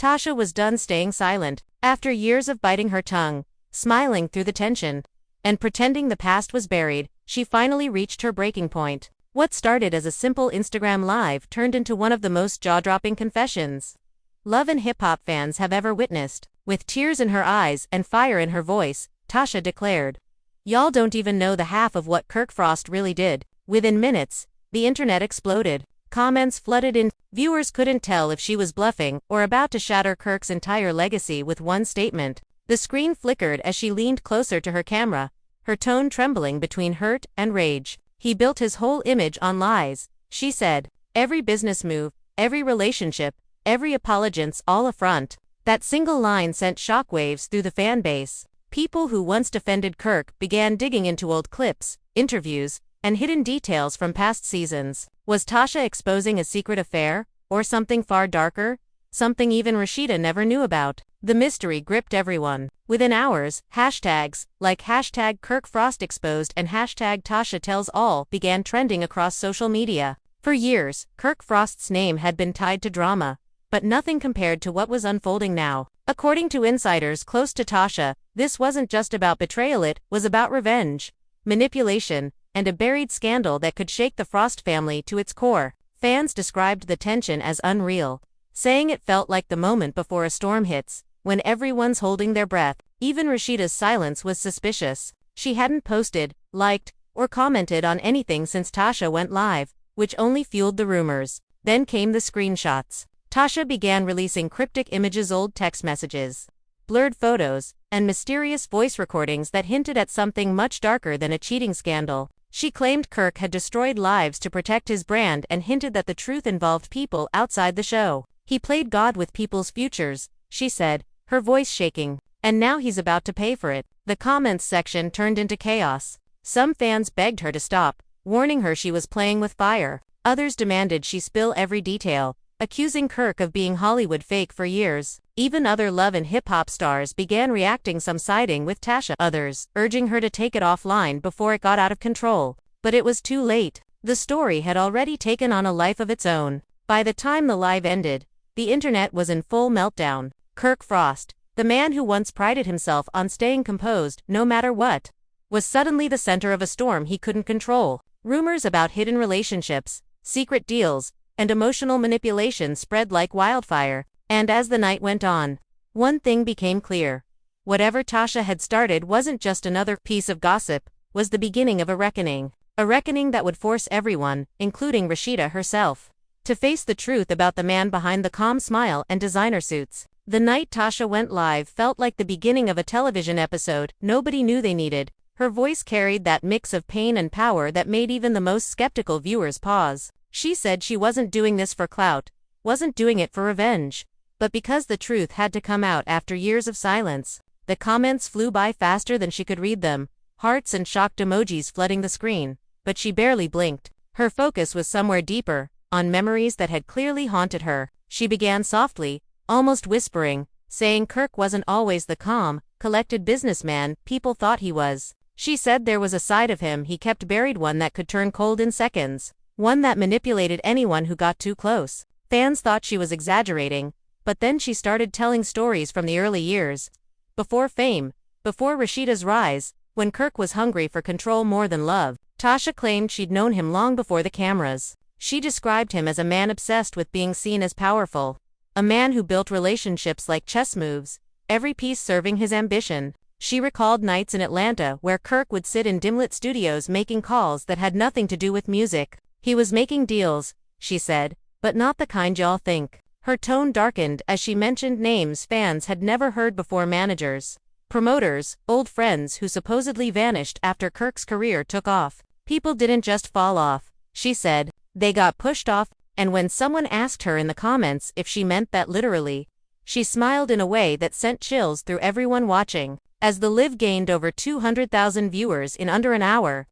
Tasha was done staying silent, after years of biting her tongue, smiling through the tension, and pretending the past was buried. She finally reached her breaking point. What started as a simple Instagram live turned into one of the most jaw-dropping confessions love and hip-hop fans have ever witnessed. With tears in her eyes and fire in her voice, Tasha declared, "Y'all don't even know the half of what Kirk Frost really did." Within minutes, the internet exploded. Comments flooded in. Viewers couldn't tell if she was bluffing or about to shatter Kirk's entire legacy with one statement. The screen flickered as she leaned closer to her camera, her tone trembling between hurt and rage. "He built his whole image on lies," she said. "Every business move, every relationship, every apologance, all a front." That single line sent shockwaves through the fan base. People who once defended Kirk began digging into old clips, interviews, and hidden details from past seasons. Was Tasha exposing a secret affair, or something far darker? Something even Rashida never knew about? The mystery gripped everyone. Within hours, hashtags like hashtag Kirk Frost exposed and hashtag Tasha tells all began trending across social media. For years, Kirk Frost's name had been tied to drama, but nothing compared to what was unfolding now. According to insiders close to Tasha, this wasn't just about betrayal, it was about revenge, manipulation, and a buried scandal that could shake the Frost family to its core. Fans described the tension as unreal, saying it felt like the moment before a storm hits, when everyone's holding their breath. Even Rashida's silence was suspicious. She hadn't posted, liked, or commented on anything since Tasha went live, which only fueled the rumors. Then came the screenshots. Tasha began releasing cryptic images, old text messages, blurred photos, and mysterious voice recordings that hinted at something much darker than a cheating scandal. She claimed Kirk had destroyed lives to protect his brand and hinted that the truth involved people outside the show. "He played God with people's futures," she said, her voice shaking. "And now he's about to pay for it." The comments section turned into chaos. Some fans begged her to stop, warning her she was playing with fire. Others demanded she spill every detail, accusing Kirk of being Hollywood fake for years. Even other love and hip-hop stars began reacting, some siding with Tasha, others urging her to take it offline before it got out of control. But it was too late. The story had already taken on a life of its own. By the time the live ended, the internet was in full meltdown. Kirk Frost, the man who once prided himself on staying composed no matter what, was suddenly the center of a storm he couldn't control. Rumors about hidden relationships, secret deals, and emotional manipulation spread like wildfire. And as the night went on, one thing became clear. Whatever Tasha had started wasn't just another piece of gossip, was the beginning of a reckoning. A reckoning that would force everyone, including Rashida herself, to face the truth about the man behind the calm smile and designer suits. The night Tasha went live felt like the beginning of a television episode nobody knew they needed. Her voice carried that mix of pain and power that made even the most skeptical viewers pause. She said she wasn't doing this for clout, wasn't doing it for revenge, but because the truth had to come out after years of silence. The comments flew by faster than she could read them, hearts and shocked emojis flooding the screen, but she barely blinked. Her focus was somewhere deeper, on memories that had clearly haunted her. She began softly, almost whispering, saying Kirk wasn't always the calm, collected businessman people thought he was. She said there was a side of him he kept buried, one that could turn cold in seconds, one that manipulated anyone who got too close. Fans thought she was exaggerating, but then she started telling stories from the early years. Before fame, before Rashida's rise, when Kirk was hungry for control more than love. Tasha claimed she'd known him long before the cameras. She described him as a man obsessed with being seen as powerful, a man who built relationships like chess moves, every piece serving his ambition. She recalled nights in Atlanta where Kirk would sit in dim-lit studios making calls that had nothing to do with music. He was making deals, she said, but not the kind y'all think. Her tone darkened as she mentioned names fans had never heard before: managers, promoters, old friends who supposedly vanished after Kirk's career took off. People didn't just fall off, she said, they got pushed off. And when someone asked her in the comments if she meant that literally, she smiled in a way that sent chills through everyone watching. As the live gained over 200,000 viewers in under an hour,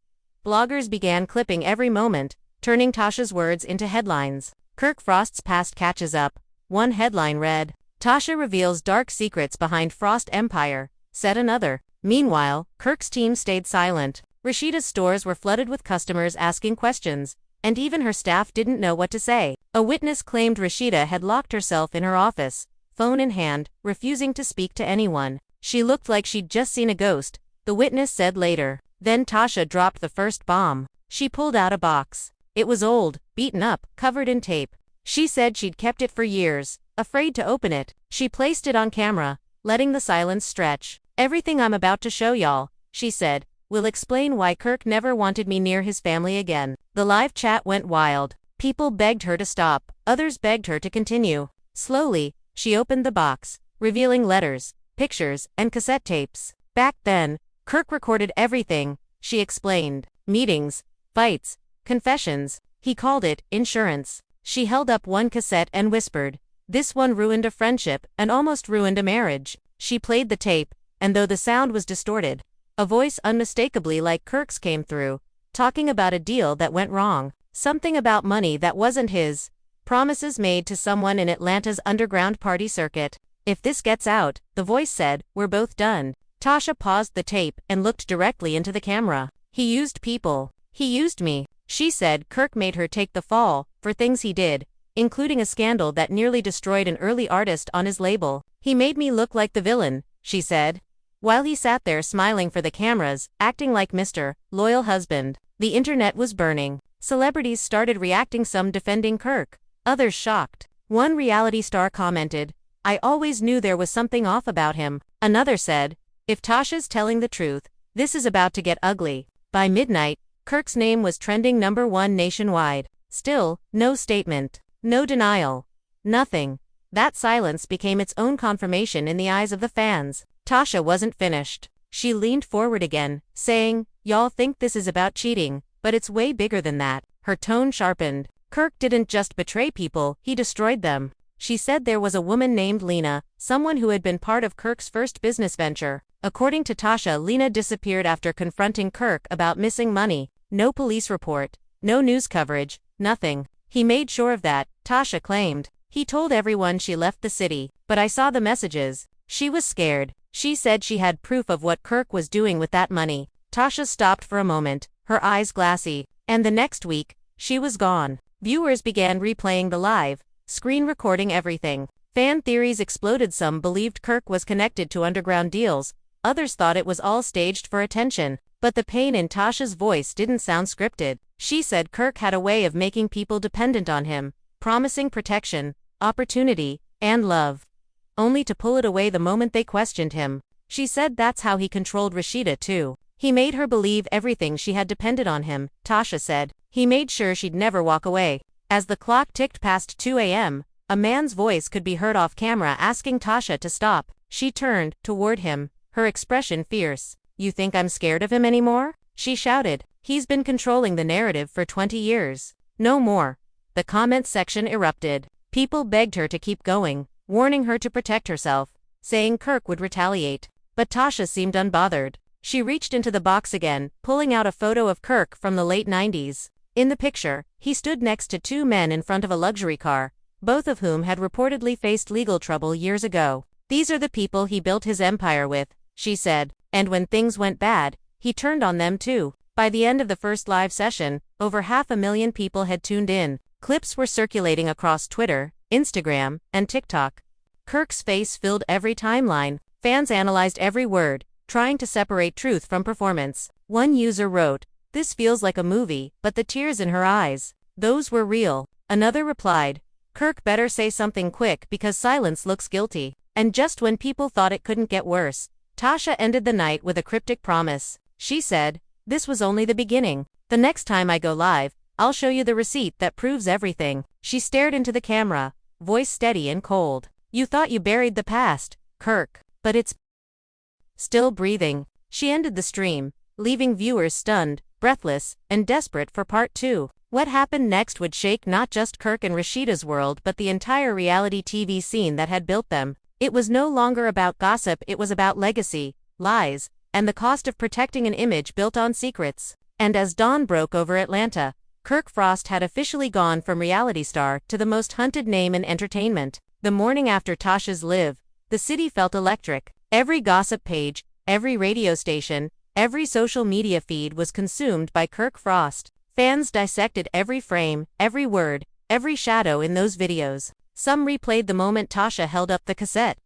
bloggers began clipping every moment, turning Tasha's words into headlines. Kirk Frost's past catches up. One headline read, "Tasha reveals dark secrets behind Frost Empire," said another. Meanwhile, Kirk's team stayed silent. Rashida's stores were flooded with customers asking questions, and even her staff didn't know what to say. A witness claimed Rashida had locked herself in her office, phone in hand, refusing to speak to anyone. She looked like she'd just seen a ghost, the witness said later. Then Tasha dropped the first bomb. She pulled out a box. It was old, beaten up, covered in tape. She said she'd kept it for years, afraid to open it. She placed it on camera, letting the silence stretch. "Everything I'm about to show y'all," she said, "will explain why Kirk never wanted me near his family again." The live chat went wild. People begged her to stop, others begged her to continue. Slowly, she opened the box, revealing letters, pictures, and cassette tapes. Back then, Kirk recorded everything, she explained. Meetings, fights, confessions. He called it insurance. She held up one cassette and whispered, "This one ruined a friendship and almost ruined a marriage." She played the tape, and though the sound was distorted, a voice unmistakably like Kirk's came through, talking about a deal that went wrong, something about money that wasn't his, promises made to someone in Atlanta's underground party circuit. "If this gets out," the voice said, "we're both done." Tasha paused the tape and looked directly into the camera. "He used people. He used me." She said Kirk made her take the fall for things he did, including a scandal that nearly destroyed an early artist on his label. "He made me look like the villain," she said, while he sat there smiling for the cameras, acting like Mr. Loyal Husband. The internet was burning. Celebrities started reacting, some defending Kirk, others shocked. One reality star commented, "I always knew there was something off about him." Another said, "If Tasha's telling the truth, this is about to get ugly." By midnight, Kirk's name was trending #1 nationwide. Still, no statement. No denial. Nothing. That silence became its own confirmation in the eyes of the fans. Tasha wasn't finished. She leaned forward again, saying, "Y'all think this is about cheating, but it's way bigger than that." Her tone sharpened. "Kirk didn't just betray people, he destroyed them." She said there was a woman named Lena, someone who had been part of Kirk's first business venture. According to Tasha, Lena disappeared after confronting Kirk about missing money. No police report, no news coverage, nothing. He made sure of that, Tasha claimed. "He told everyone she left the city, but I saw the messages." She was scared. She said she had proof of what Kirk was doing with that money. Tasha stopped for a moment, her eyes glassy. And the next week, she was gone. Viewers began replaying the live screen recording everything. Fan theories exploded. Some believed Kirk was connected to underground deals, others thought it was all staged for attention. But the pain in Tasha's voice didn't sound scripted. She said Kirk had a way of making people dependent on him, promising protection, opportunity, and love, only to pull it away the moment they questioned him. She said that's how he controlled Rashida too. He made her believe everything she had depended on him, Tasha said. He made sure she'd never walk away. As the clock ticked past 2 a.m., a man's voice could be heard off camera asking Tasha to stop. She turned toward him, her expression fierce. "You think I'm scared of him anymore?" she shouted. "He's been controlling the narrative for 20 years. No more." The comments section erupted. People begged her to keep going, warning her to protect herself, saying Kirk would retaliate. But Tasha seemed unbothered. She reached into the box again, pulling out a photo of Kirk from the late 90s. In the picture, he stood next to two men in front of a luxury car, both of whom had reportedly faced legal trouble years ago. "These are the people he built his empire with," she said. "And when things went bad, he turned on them too." By the end of the first live session, over 500,000 people had tuned in. Clips were circulating across Twitter, Instagram, and TikTok. Kirk's face filled every timeline. Fans analyzed every word, trying to separate truth from performance. One user wrote, "This feels like a movie, but the tears in her eyes, those were real." Another replied, "Kirk better say something quick because silence looks guilty." And just when people thought it couldn't get worse, Tasha ended the night with a cryptic promise. She said, "This was only the beginning. The next time I go live, I'll show you the receipt that proves everything." She stared into the camera, voice steady and cold. "You thought you buried the past, Kirk, but it's still breathing." She ended the stream, leaving viewers stunned, breathless, and desperate for part 2. What happened next would shake not just Kirk and Rashida's world but the entire reality TV scene that had built them. It was no longer about gossip, it was about legacy, lies, and the cost of protecting an image built on secrets. And as dawn broke over Atlanta, Kirk Frost had officially gone from reality star to the most hunted name in entertainment. The morning after Tasha's live, the city felt electric. Every gossip page, every radio station, every social media feed was consumed by Kirk Frost. Fans dissected every frame, every word, every shadow in those videos. Some replayed the moment Tasha held up the cassette,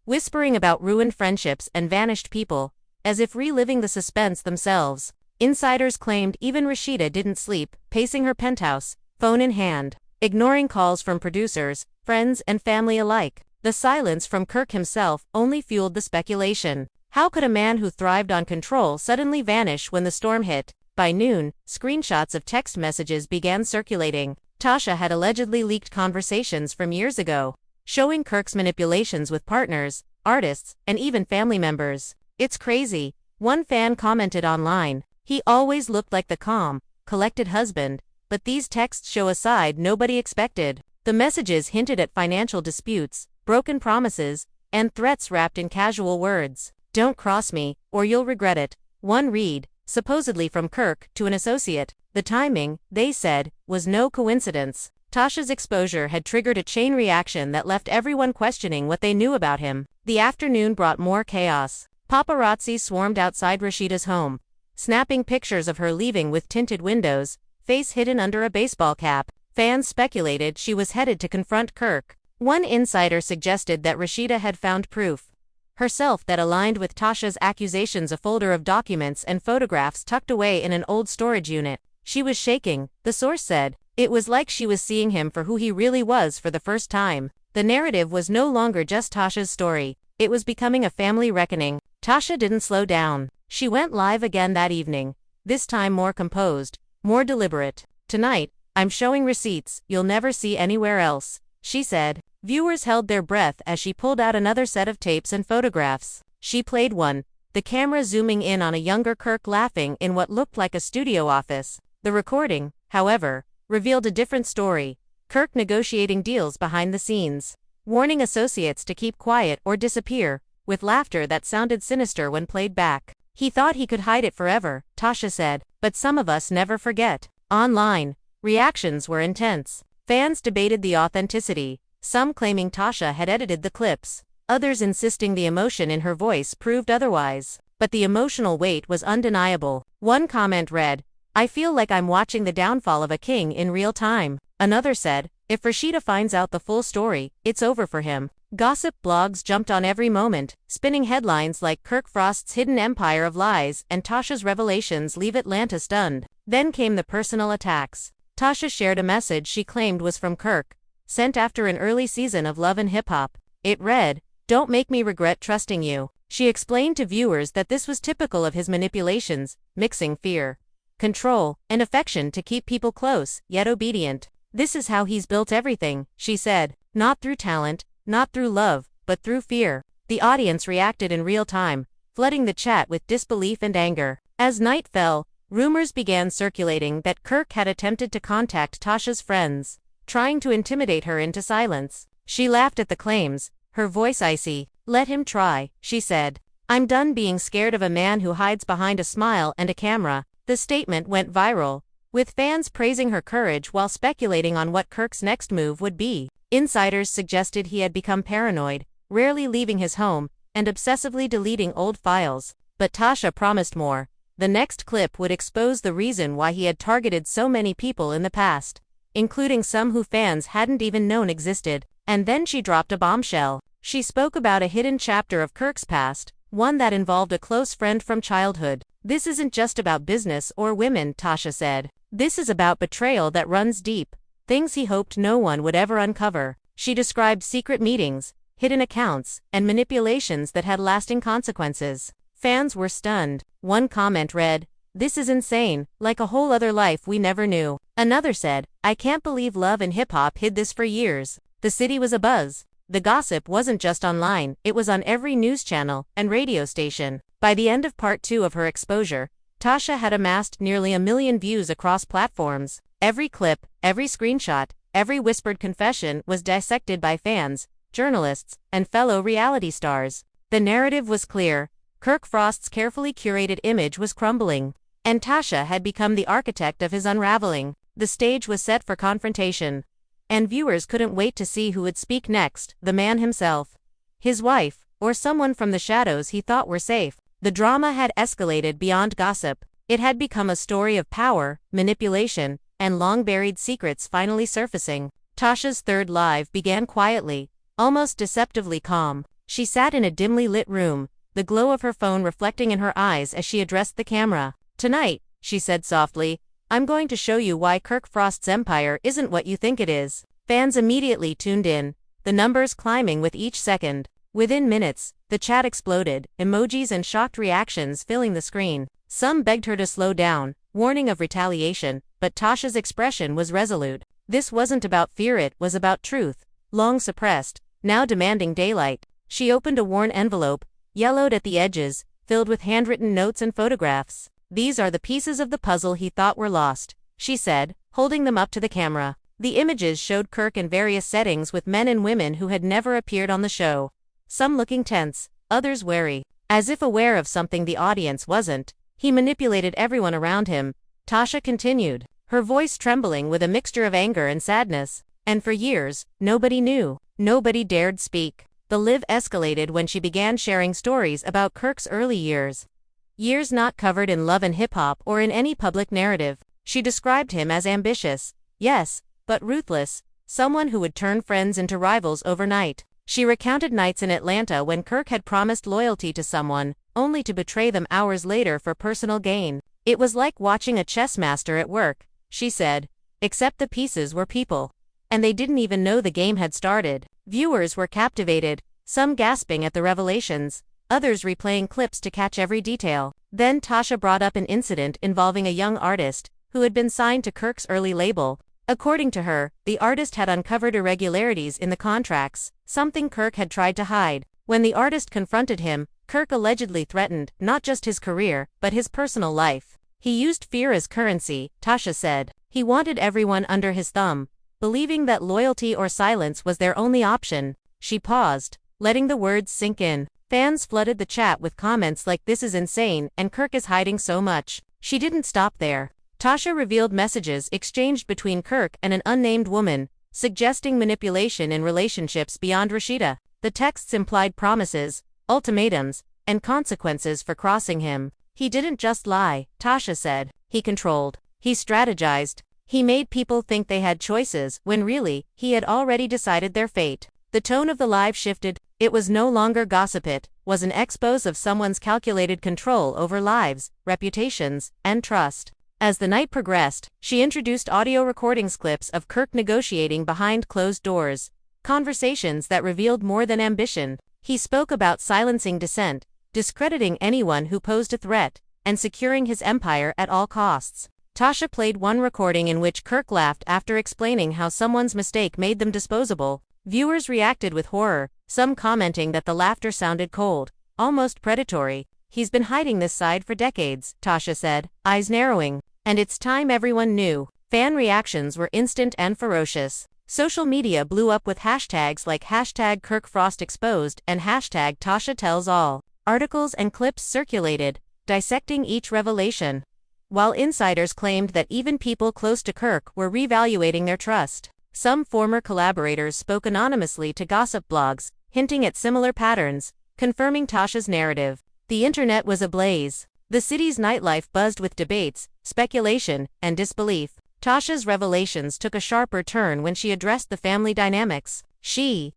whispering about ruined friendships and vanished people, as if reliving the suspense themselves. Insiders claimed even Rashida didn't sleep, pacing her penthouse, phone in hand, ignoring calls from producers, friends and family alike. The silence from Kirk himself only fueled the speculation. How could a man who thrived on control suddenly vanish when the storm hit? By noon, screenshots of text messages began circulating. Tasha had allegedly leaked conversations from years ago, showing Kirk's manipulations with partners, artists, and even family members. "It's crazy," one fan commented online. "He always looked like the calm, collected husband, but these texts show a side nobody expected." The messages hinted at financial disputes, broken promises, and threats wrapped in casual words. "Don't cross me, or you'll regret it," one read, supposedly from Kirk to an associate. The timing, they said, was no coincidence. Tasha's exposure had triggered a chain reaction that left everyone questioning what they knew about him. The afternoon brought more chaos. Paparazzi swarmed outside Rashida's home, snapping pictures of her leaving with tinted windows, face hidden under a baseball cap. Fans speculated she was headed to confront Kirk. One insider suggested that Rashida had found proof herself that aligned with Tasha's accusations, a folder of documents and photographs tucked away in an old storage unit. "She was shaking," the source said. "It was like she was seeing him for who he really was for the first time." The narrative was no longer just Tasha's story. It was becoming a family reckoning. Tasha didn't slow down. She went live again that evening, this time more composed, more deliberate. "Tonight, I'm showing receipts you'll never see anywhere else," she said. Viewers held their breath as she pulled out another set of tapes and photographs. She played one, the camera zooming in on a younger Kirk laughing in what looked like a studio office. The recording, however, revealed a different story. Kirk negotiating deals behind the scenes, warning associates to keep quiet or disappear, with laughter that sounded sinister when played back. "He thought he could hide it forever," Tasha said, "but some of us never forget." Online, reactions were intense. Fans debated the authenticity, some claiming Tasha had edited the clips, others insisting the emotion in her voice proved otherwise. But the emotional weight was undeniable. One comment read, "I feel like I'm watching the downfall of a king in real time." Another said, "If Rashida finds out the full story, it's over for him." Gossip blogs jumped on every moment, spinning headlines like "Kirk Frost's hidden empire of lies" and "Tasha's revelations leave Atlanta stunned." Then came the personal attacks. Tasha shared a message she claimed was from Kirk, sent after an early season of Love and Hip Hop. It read, "Don't make me regret trusting you." She explained to viewers that this was typical of his manipulations, mixing fear, control, and affection to keep people close, yet obedient. "This is how he's built everything," she said. "Not through talent, not through love, but through fear." The audience reacted in real time, flooding the chat with disbelief and anger. As night fell, rumors began circulating that Kirk had attempted to contact Tasha's friends, trying to intimidate her into silence. She laughed at the claims, her voice icy. "Let him try," she said. "I'm done being scared of a man who hides behind a smile and a camera." The statement went viral, with fans praising her courage while speculating on what Kirk's next move would be. Insiders suggested he had become paranoid, rarely leaving his home, and obsessively deleting old files. But Tasha promised more. The next clip would expose the reason why he had targeted so many people in the past, including some who fans hadn't even known existed. And then she dropped a bombshell. She spoke about a hidden chapter of Kirk's past, one that involved a close friend from childhood. "This isn't just about business or women," Tasha said. "This is about betrayal that runs deep, things he hoped no one would ever uncover." She described secret meetings, hidden accounts, and manipulations that had lasting consequences. Fans were stunned. One comment read, "This is insane, like a whole other life we never knew." Another said, "I can't believe Love and Hip Hop hid this for years." The city was abuzz. The gossip wasn't just online, it was on every news channel and radio station. By the end of part 2 of her exposure, Tasha had amassed nearly 1 million views across platforms. Every clip, every screenshot, every whispered confession was dissected by fans, journalists, and fellow reality stars. The narrative was clear. Kirk Frost's carefully curated image was crumbling, and Tasha had become the architect of his unraveling. The stage was set for confrontation, and viewers couldn't wait to see who would speak next, the man himself, his wife, or someone from the shadows he thought were safe. The drama had escalated beyond gossip. It had become a story of power, manipulation, and long-buried secrets finally surfacing. Tasha's third live began quietly, almost deceptively calm. She sat in a dimly lit room, the glow of her phone reflecting in her eyes as she addressed the camera. "Tonight," she said softly, "I'm going to show you why Kirk Frost's empire isn't what you think it is." Fans immediately tuned in, the numbers climbing with each second. Within minutes, the chat exploded, emojis and shocked reactions filling the screen. Some begged her to slow down, warning of retaliation, but Tasha's expression was resolute. This wasn't about fear, it was about truth, long suppressed, now demanding daylight. She opened a worn envelope, yellowed at the edges, filled with handwritten notes and photographs. "These are the pieces of the puzzle he thought were lost," she said, holding them up to the camera. The images showed Kirk in various settings with men and women who had never appeared on the show. Some looking tense, others wary. As if aware of something the audience wasn't, he manipulated everyone around him. Tasha continued, her voice trembling with a mixture of anger and sadness. And for years, nobody knew. Nobody dared speak. The live escalated when she began sharing stories about Kirk's early years. Years not covered in Love and Hip Hop or in any public narrative. She described him as ambitious, yes, but ruthless, someone who would turn friends into rivals overnight. She recounted nights in Atlanta when Kirk had promised loyalty to someone, only to betray them hours later for personal gain. "It was like watching a chess master at work," she said, "except the pieces were people. And they didn't even know the game had started." Viewers were captivated, some gasping at the revelations, others replaying clips to catch every detail. Then Tasha brought up an incident involving a young artist who had been signed to Kirk's early label. According to her, the artist had uncovered irregularities in the contracts, something Kirk had tried to hide. When the artist confronted him, Kirk allegedly threatened not just his career, but his personal life. "He used fear as currency," Tasha said. "He wanted everyone under his thumb, believing that loyalty or silence was their only option." She paused, letting the words sink in. Fans flooded the chat with comments like, "This is insane," and "Kirk is hiding so much." She didn't stop there. Tasha revealed messages exchanged between Kirk and an unnamed woman, suggesting manipulation in relationships beyond Rashida. The texts implied promises, ultimatums, and consequences for crossing him. "He didn't just lie," Tasha said. "He controlled. He strategized. He made people think they had choices, when really, he had already decided their fate." The tone of the live shifted. It was no longer gossip, it was an expose of someone's calculated control over lives, reputations, and trust. As the night progressed, she introduced audio recordings clips of Kirk negotiating behind closed doors, conversations that revealed more than ambition. He spoke about silencing dissent, discrediting anyone who posed a threat, and securing his empire at all costs. Tasha played one recording in which Kirk laughed after explaining how someone's mistake made them disposable. Viewers reacted with horror, some commenting that the laughter sounded cold, almost predatory. "He's been hiding this side for decades," Tasha said, eyes narrowing. "And it's time everyone knew." Fan reactions were instant and ferocious. Social media blew up with hashtags like #KirkFrostExposed and #TashaTellsAll. Articles and clips circulated, dissecting each revelation, while insiders claimed that even people close to Kirk were reevaluating their trust. Some former collaborators spoke anonymously to gossip blogs, hinting at similar patterns, confirming Tasha's narrative. The internet was ablaze. The city's nightlife buzzed with debates, speculation, and disbelief. Tasha's revelations took a sharper turn when she addressed the family dynamics. She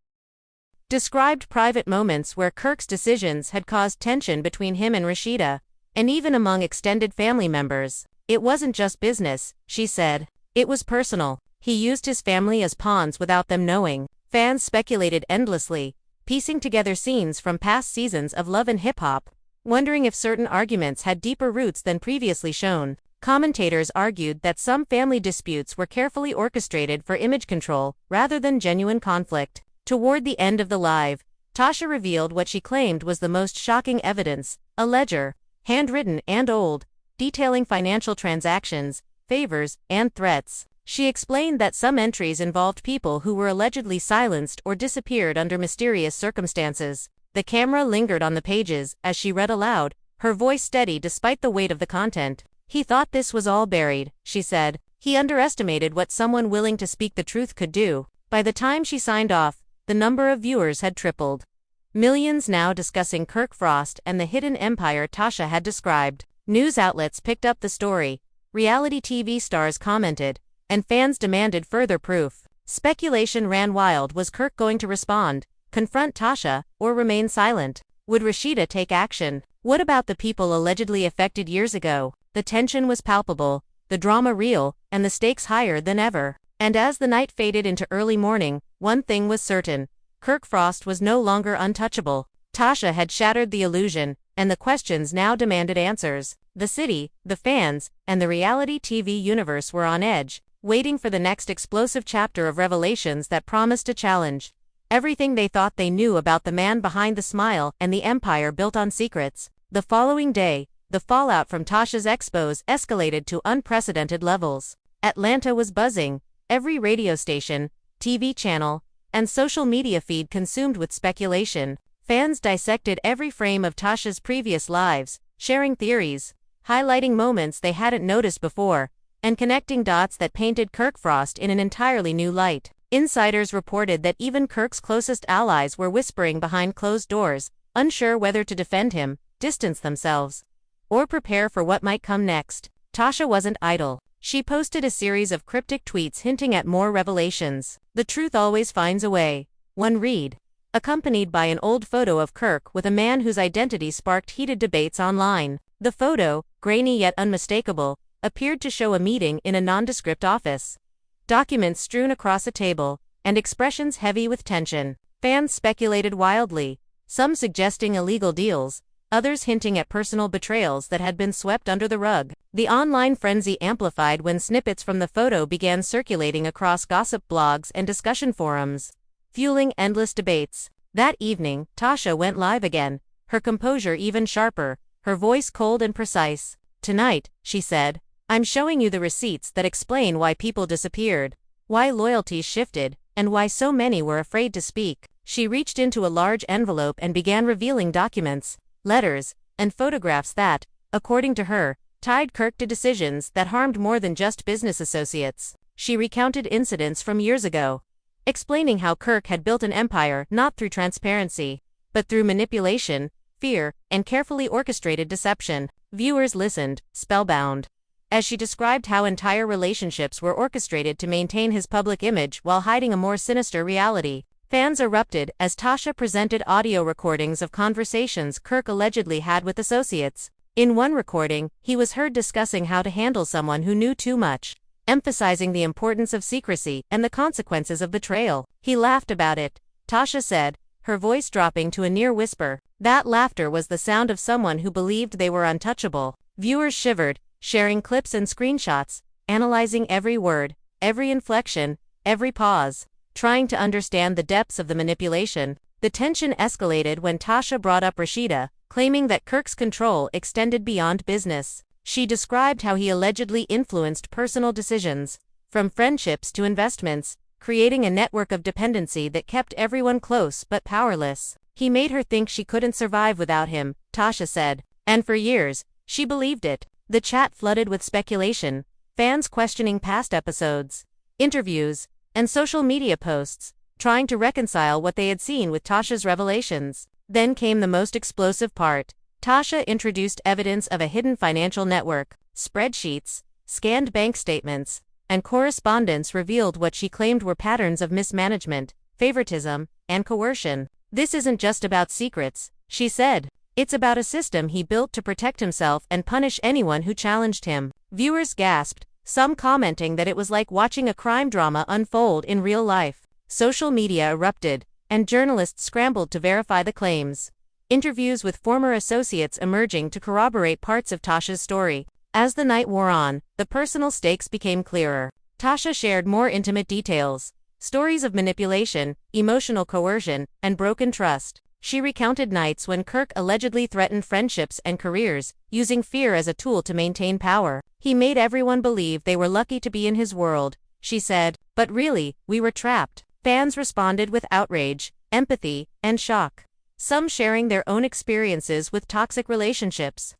described private moments where Kirk's decisions had caused tension between him and Rashida, and even among extended family members. "It wasn't just business," she said. "It was personal. He used his family as pawns without them knowing." Fans speculated endlessly, piecing together scenes from past seasons of Love and Hip Hop, wondering if certain arguments had deeper roots than previously shown. Commentators argued that some family disputes were carefully orchestrated for image control, rather than genuine conflict. Toward the end of the live, Tasha revealed what she claimed was the most shocking evidence: a ledger, handwritten and old, detailing financial transactions, favors, and threats. She explained that some entries involved people who were allegedly silenced or disappeared under mysterious circumstances. The camera lingered on the pages as she read aloud, her voice steady despite the weight of the content. "He thought this was all buried," she said. "He underestimated what someone willing to speak the truth could do." By the time she signed off, the number of viewers had tripled. Millions now discussing Kirk Frost and the hidden empire Tasha had described. News outlets picked up the story, reality TV stars commented, and fans demanded further proof. Speculation ran wild. Was Kirk going to respond, confront Tasha, or remain silent? Would Rashida take action? What about the people allegedly affected years ago? The tension was palpable, the drama real, and the stakes higher than ever. And as the night faded into early morning, one thing was certain. Kirk Frost was no longer untouchable. Tasha had shattered the illusion, and the questions now demanded answers. The city, the fans, and the reality TV universe were on edge, waiting for the next explosive chapter of revelations that promised a challenge everything they thought they knew about the man behind the smile and the empire built on secrets. The following day, the fallout from Tasha's expose escalated to unprecedented levels. Atlanta was buzzing, every radio station, TV channel, and social media feed consumed with speculation. Fans dissected every frame of Tasha's previous lives, sharing theories, highlighting moments they hadn't noticed before, and connecting dots that painted Kirk Frost in an entirely new light. Insiders reported that even Kirk's closest allies were whispering behind closed doors, unsure whether to defend him, distance themselves, or prepare for what might come next. Tasha wasn't idle. She posted a series of cryptic tweets hinting at more revelations. "The truth always finds a way," one read, accompanied by an old photo of Kirk with a man whose identity sparked heated debates online. The photo, grainy yet unmistakable, appeared to show a meeting in a nondescript office. Documents strewn across a table, and expressions heavy with tension. Fans speculated wildly, some suggesting illegal deals, others hinting at personal betrayals that had been swept under the rug. The online frenzy amplified when snippets from the photo began circulating across gossip blogs and discussion forums, fueling endless debates. That evening, Tasha went live again, her composure even sharper, her voice cold and precise. "Tonight," she said, "I'm showing you the receipts that explain why people disappeared, why loyalties shifted, and why so many were afraid to speak." She reached into a large envelope and began revealing documents, letters, and photographs that, according to her, tied Kirk to decisions that harmed more than just business associates. She recounted incidents from years ago, explaining how Kirk had built an empire not through transparency, but through manipulation, fear, and carefully orchestrated deception. Viewers listened, spellbound, as she described how entire relationships were orchestrated to maintain his public image while hiding a more sinister reality. Fans erupted as Tasha presented audio recordings of conversations Kirk allegedly had with associates. In one recording, he was heard discussing how to handle someone who knew too much, emphasizing the importance of secrecy and the consequences of betrayal. "He laughed about it," Tasha said, her voice dropping to a near whisper. That laughter was the sound of someone who believed they were untouchable. Viewers shivered, sharing clips and screenshots, analyzing every word, every inflection, every pause, trying to understand the depths of the manipulation. The tension escalated when Tasha brought up Rashida, claiming that Kirk's control extended beyond business. She described how he allegedly influenced personal decisions, from friendships to investments, creating a network of dependency that kept everyone close but powerless. "He made her think she couldn't survive without him," Tasha said, and for years, she believed it. The chat flooded with speculation, fans questioning past episodes, interviews, and social media posts, trying to reconcile what they had seen with Tasha's revelations. Then came the most explosive part. Tasha introduced evidence of a hidden financial network. Spreadsheets, scanned bank statements, and correspondence revealed what she claimed were patterns of mismanagement, favoritism, and coercion. "This isn't just about secrets," she said. "It's about a system he built to protect himself and punish anyone who challenged him." Viewers gasped, some commenting that it was like watching a crime drama unfold in real life. Social media erupted, and journalists scrambled to verify the claims. Interviews with former associates emerging to corroborate parts of Tasha's story. As the night wore on, the personal stakes became clearer. Tasha shared more intimate details, stories of manipulation, emotional coercion, and broken trust. She recounted nights when Kirk allegedly threatened friendships and careers, using fear as a tool to maintain power. "He made everyone believe they were lucky to be in his world," she said, "but really, we were trapped." Fans responded with outrage, empathy, and shock, some sharing their own experiences with toxic relationships,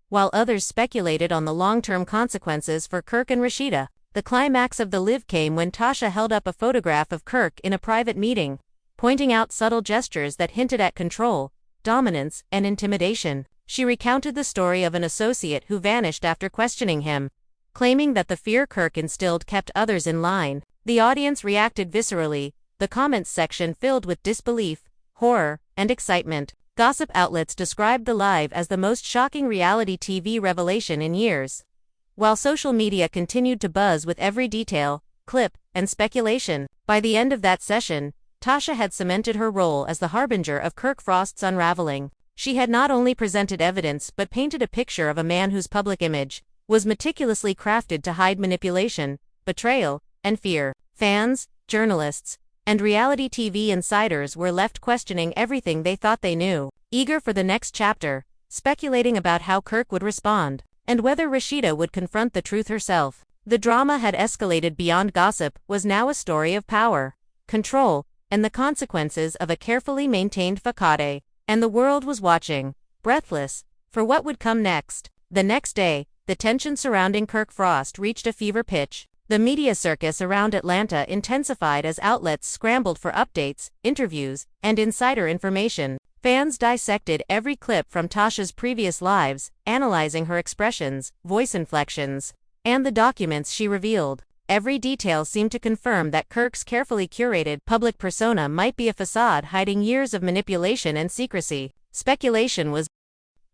while others speculated on the long-term consequences for Kirk and Rashida. The climax of the live came when Tasha held up a photograph of Kirk in a private meeting, pointing out subtle gestures that hinted at control, dominance, and intimidation. She recounted the story of an associate who vanished after questioning him, claiming that the fear Kirk instilled kept others in line. The audience reacted viscerally, the comments section filled with disbelief, horror, and excitement. Gossip outlets described the live as the most shocking reality TV revelation in years. While social media continued to buzz with every detail, clip, and speculation, by the end of that session, Tasha had cemented her role as the harbinger of Kirk Frost's unraveling. She had not only presented evidence but painted a picture of a man whose public image was meticulously crafted to hide manipulation, betrayal, and fear. Fans, journalists, and reality TV insiders were left questioning everything they thought they knew, eager for the next chapter, speculating about how Kirk would respond, and whether Rashida would confront the truth herself. The drama had escalated beyond gossip, was now a story of power, control, and the consequences of a carefully maintained facade, and the world was watching, breathless, for what would come next. The next day, the tension surrounding Kirk Frost reached a fever pitch. The media circus around Atlanta intensified as outlets scrambled for updates, interviews, and insider information. Fans dissected every clip from Tasha's previous lives, analyzing her expressions, voice inflections, and the documents she revealed. Every detail seemed to confirm that Kirk's carefully curated public persona might be a facade hiding years of manipulation and secrecy. Speculation was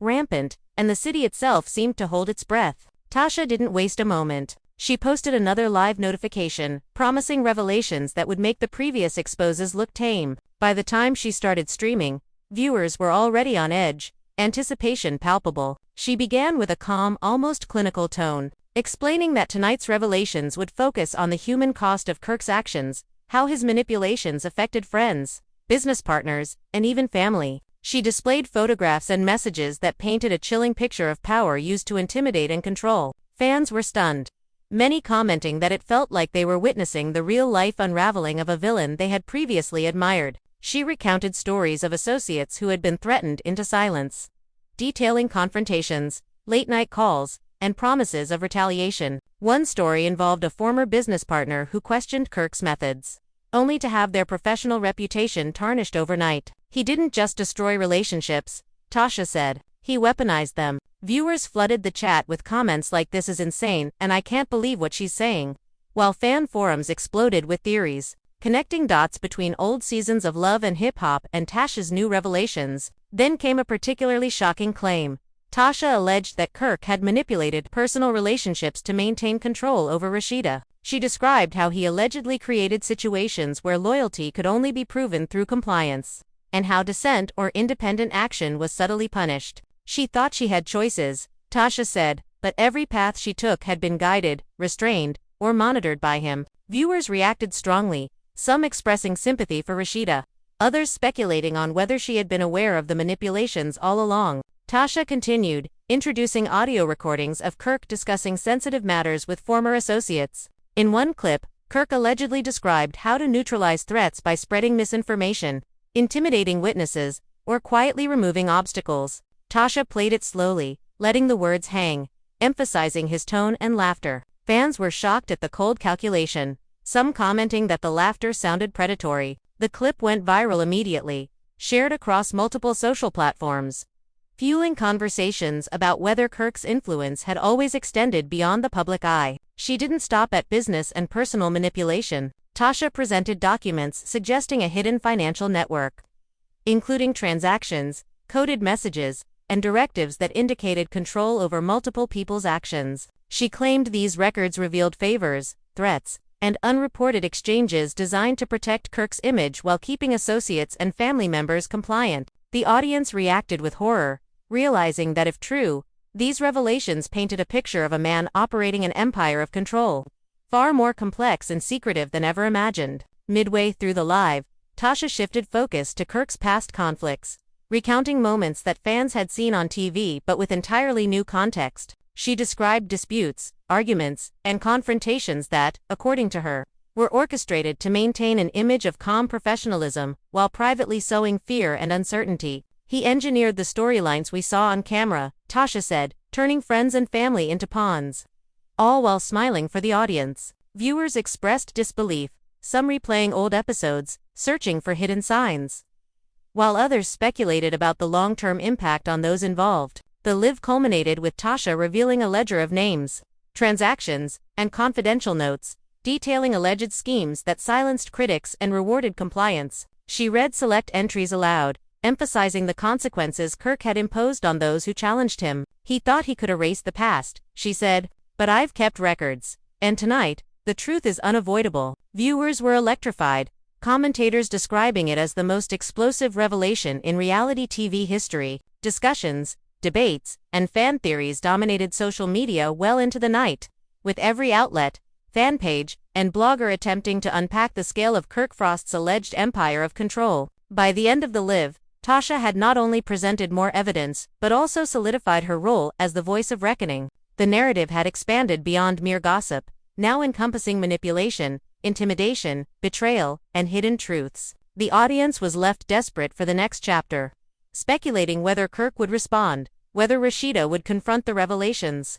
rampant, and the city itself seemed to hold its breath. Tasha didn't waste a moment. She posted another live notification, promising revelations that would make the previous exposes look tame. By the time she started streaming, viewers were already on edge, anticipation palpable. She began with a calm, almost clinical tone, explaining that tonight's revelations would focus on the human cost of Kirk's actions, how his manipulations affected friends, business partners, and even family. She displayed photographs and messages that painted a chilling picture of power used to intimidate and control. Fans were stunned, many commenting that it felt like they were witnessing the real-life unraveling of a villain they had previously admired. She recounted stories of associates who had been threatened into silence, detailing confrontations, late-night calls, and promises of retaliation. One story involved a former business partner who questioned Kirk's methods, only to have their professional reputation tarnished overnight. He didn't just destroy relationships, Tasha said, he weaponized them. Viewers flooded the chat with comments like "This is insane," and "I can't believe what she's saying," while fan forums exploded with theories, connecting dots between old seasons of Love and Hip Hop and Tasha's new revelations. Then came a particularly shocking claim. Tasha alleged that Kirk had manipulated personal relationships to maintain control over Rashida. She described how he allegedly created situations where loyalty could only be proven through compliance, and how dissent or independent action was subtly punished. She thought she had choices, Tasha said, but every path she took had been guided, restrained, or monitored by him. Viewers reacted strongly, some expressing sympathy for Rashida, others speculating on whether she had been aware of the manipulations all along. Tasha continued, introducing audio recordings of Kirk discussing sensitive matters with former associates. In one clip, Kirk allegedly described how to neutralize threats by spreading misinformation, intimidating witnesses, or quietly removing obstacles. Tasha played it slowly, letting the words hang, emphasizing his tone and laughter. Fans were shocked at the cold calculation, some commenting that the laughter sounded predatory. The clip went viral immediately, shared across multiple social platforms, fueling conversations about whether Kirk's influence had always extended beyond the public eye. She didn't stop at business and personal manipulation. Tasha presented documents suggesting a hidden financial network, including transactions, coded messages, and directives that indicated control over multiple people's actions. She claimed these records revealed favors, threats, and unreported exchanges designed to protect Kirk's image while keeping associates and family members compliant. The audience reacted with horror, realizing that if true, these revelations painted a picture of a man operating an empire of control, far more complex and secretive than ever imagined. Midway through the live, Tasha shifted focus to Kirk's past conflicts, recounting moments that fans had seen on TV but with entirely new context. She described disputes, arguments, and confrontations that, according to her, were orchestrated to maintain an image of calm professionalism while privately sowing fear and uncertainty. He engineered the storylines we saw on camera, Tasha said, turning friends and family into pawns, all while smiling for the audience. Viewers expressed disbelief, some replaying old episodes, searching for hidden signs, while others speculated about the long-term impact on those involved. The live culminated with Tasha revealing a ledger of names, transactions, and confidential notes, detailing alleged schemes that silenced critics and rewarded compliance. She read select entries aloud, emphasizing the consequences Kirk had imposed on those who challenged him. He thought he could erase the past, she said, but I've kept records. And tonight, the truth is unavoidable. Viewers were electrified, commentators describing it as the most explosive revelation in reality TV history. Discussions, debates, and fan theories dominated social media well into the night, with every outlet, fan page, and blogger attempting to unpack the scale of Kirk Frost's alleged empire of control. By the end of the live, Tasha had not only presented more evidence, but also solidified her role as the voice of reckoning. The narrative had expanded beyond mere gossip, now encompassing manipulation, intimidation, betrayal, and hidden truths. The audience was left desperate for the next chapter, speculating whether Kirk would respond, whether Rashida would confront the revelations,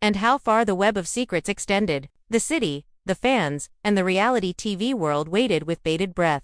and how far the web of secrets extended. The city, the fans, and the reality TV world waited with bated breath,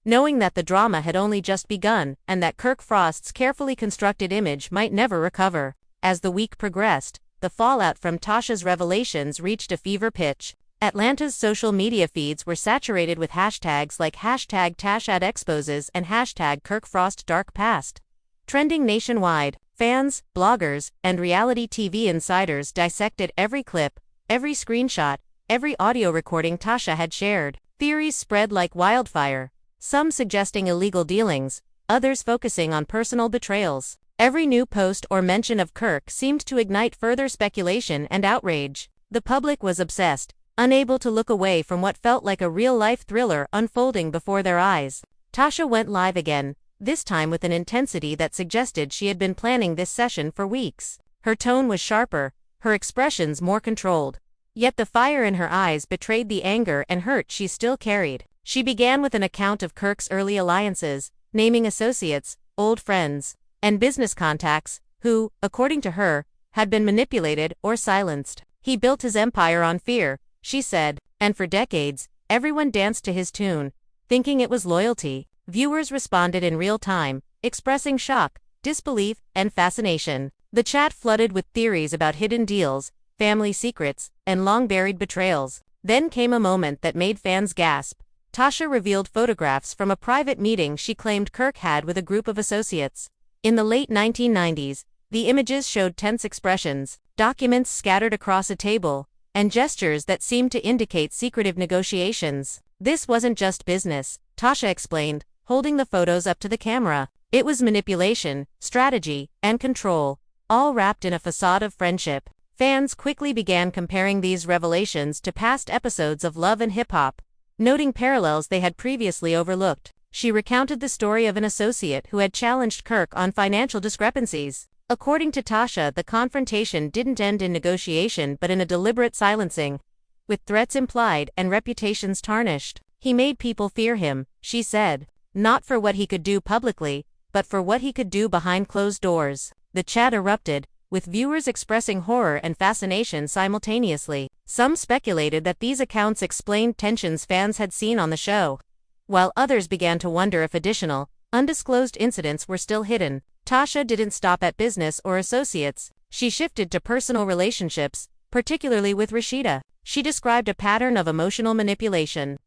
knowing that the drama had only just begun and that Kirk Frost's carefully constructed image might never recover. As the week progressed, the fallout from Tasha's revelations reached a fever pitch. Atlanta's social media feeds were saturated with hashtags like #TashAdExposes and #KirkFrostDarkPast. Trending nationwide, fans, bloggers, and reality TV insiders dissected every clip, every screenshot, every audio recording Tasha had shared. Theories spread like wildfire, some suggesting illegal dealings, others focusing on personal betrayals. Every new post or mention of Kirk seemed to ignite further speculation and outrage. The public was obsessed, unable to look away from what felt like a real-life thriller unfolding before their eyes. Tasha went live again, this time with an intensity that suggested she had been planning this session for weeks. Her tone was sharper, her expressions more controlled. Yet the fire in her eyes betrayed the anger and hurt she still carried. She began with an account of Kirk's early alliances, naming associates, old friends, and business contacts, who, according to her, had been manipulated or silenced. He built his empire on fear, she said, and for decades, everyone danced to his tune, thinking it was loyalty. Viewers responded in real time, expressing shock, disbelief, and fascination. The chat flooded with theories about hidden deals, family secrets, and long-buried betrayals. Then came a moment that made fans gasp. Tasha revealed photographs from a private meeting she claimed Kirk had with a group of associates. In the late 1990s, the images showed tense expressions, documents scattered across a table, and gestures that seemed to indicate secretive negotiations. This wasn't just business, Tasha explained, holding the photos up to the camera. It was manipulation, strategy, and control, all wrapped in a facade of friendship. Fans quickly began comparing these revelations to past episodes of Love and Hip Hop, noting parallels they had previously overlooked. She recounted the story of an associate who had challenged Kirk on financial discrepancies. According to Tasha, the confrontation didn't end in negotiation but in a deliberate silencing, with threats implied and reputations tarnished. He made people fear him, she said, not for what he could do publicly, but for what he could do behind closed doors. The chat erupted, with viewers expressing horror and fascination simultaneously. Some speculated that these accounts explained tensions fans had seen on the show, while others began to wonder if additional, undisclosed incidents were still hidden. Tasha didn't stop at business or associates. She shifted to personal relationships, particularly with Rashida. She described a pattern of emotional manipulation,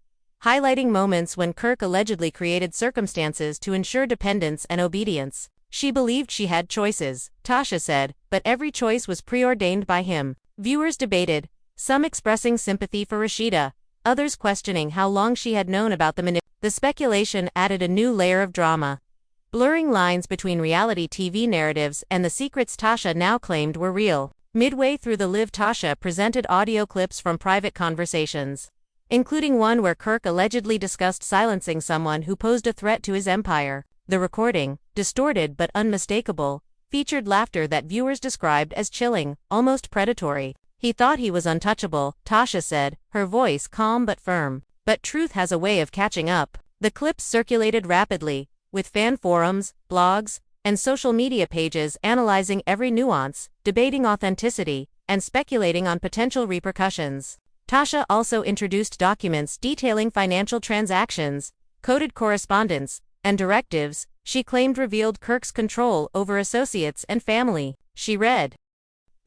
highlighting moments when Kirk allegedly created circumstances to ensure dependence and obedience. She believed she had choices, Tasha said, but every choice was preordained by him. Viewers debated, some expressing sympathy for Rashida, others questioning how long she had known about the manipulation. The speculation added a new layer of drama, blurring lines between reality TV narratives and the secrets Tasha now claimed were real. Midway through the live, Tasha presented audio clips from private conversations, including one where Kirk allegedly discussed silencing someone who posed a threat to his empire. The recording, distorted but unmistakable, featured laughter that viewers described as chilling, almost predatory. He thought he was untouchable, Tasha said, her voice calm but firm. But truth has a way of catching up. The clips circulated rapidly, with fan forums, blogs, and social media pages analyzing every nuance, debating authenticity, and speculating on potential repercussions. Tasha also introduced documents detailing financial transactions, coded correspondence, and directives she claimed revealed Kirk's control over associates and family. She read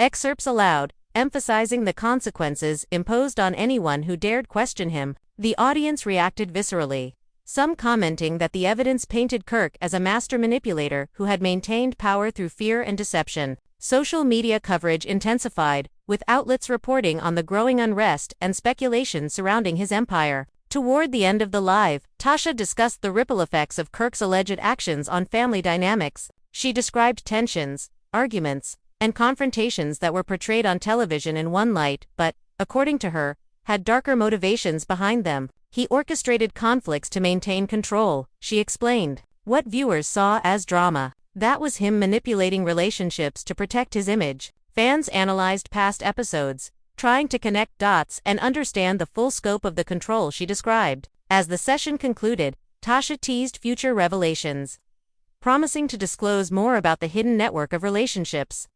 excerpts aloud, emphasizing the consequences imposed on anyone who dared question him. The audience reacted viscerally, some commenting that the evidence painted Kirk as a master manipulator who had maintained power through fear and deception. Social media coverage intensified, with outlets reporting on the growing unrest and speculation surrounding his empire. Toward the end of the live, Tasha discussed the ripple effects of Kirk's alleged actions on family dynamics. She described tensions, arguments, and confrontations that were portrayed on television in one light, but, according to her, had darker motivations behind them. He orchestrated conflicts to maintain control, she explained. What viewers saw as drama, that was him manipulating relationships to protect his image. Fans analyzed past episodes, trying to connect dots and understand the full scope of the control she described. As the session concluded, Tasha teased future revelations, promising to disclose more about the hidden network of relationships,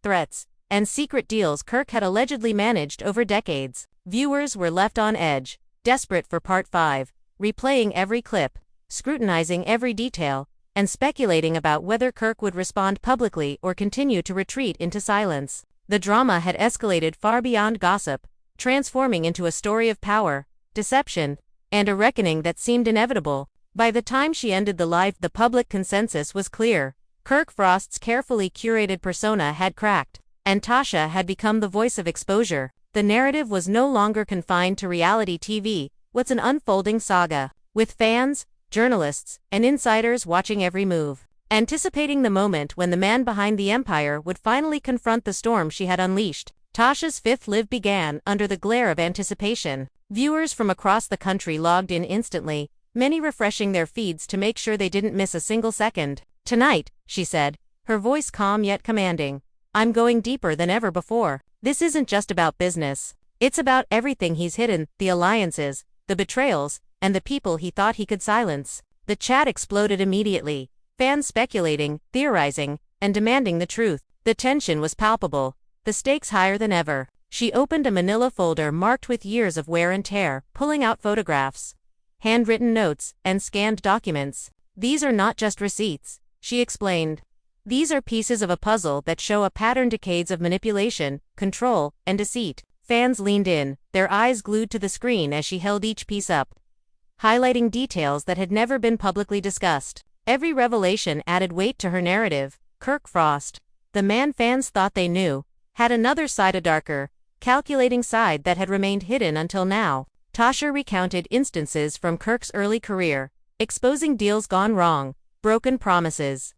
threats, and secret deals Kirk had allegedly managed over decades. Viewers were left on edge, desperate for Part 5, replaying every clip, scrutinizing every detail, and speculating about whether Kirk would respond publicly or continue to retreat into silence. The drama had escalated far beyond gossip, transforming into a story of power, deception, and a reckoning that seemed inevitable. By the time she ended the live, the public consensus was clear. Kirk Frost's carefully curated persona had cracked, and Tasha had become the voice of exposure. The narrative was no longer confined to reality TV, what's an unfolding saga, with fans, journalists, and insiders watching every move, anticipating the moment when the man behind the empire would finally confront the storm she had unleashed. Tasha's fifth live began under the glare of anticipation. Viewers from across the country logged in instantly, many refreshing their feeds to make sure they didn't miss a single second. Tonight, she said, her voice calm yet commanding, I'm going deeper than ever before. This isn't just about business. It's about everything he's hidden, the alliances, the betrayals, and the people he thought he could silence. The chat exploded immediately, fans speculating, theorizing, and demanding the truth. The tension was palpable, the stakes higher than ever. She opened a manila folder marked with years of wear and tear, pulling out photographs, handwritten notes, and scanned documents. These are not just receipts, she explained. These are pieces of a puzzle that show a pattern, decades of manipulation, control, and deceit. Fans leaned in, their eyes glued to the screen as she held each piece up, highlighting details that had never been publicly discussed. Every revelation added weight to her narrative. Kirk Frost, the man fans thought they knew, had another side, a darker, calculating side that had remained hidden until now. Tasha recounted instances from Kirk's early career, exposing deals gone wrong, broken promises,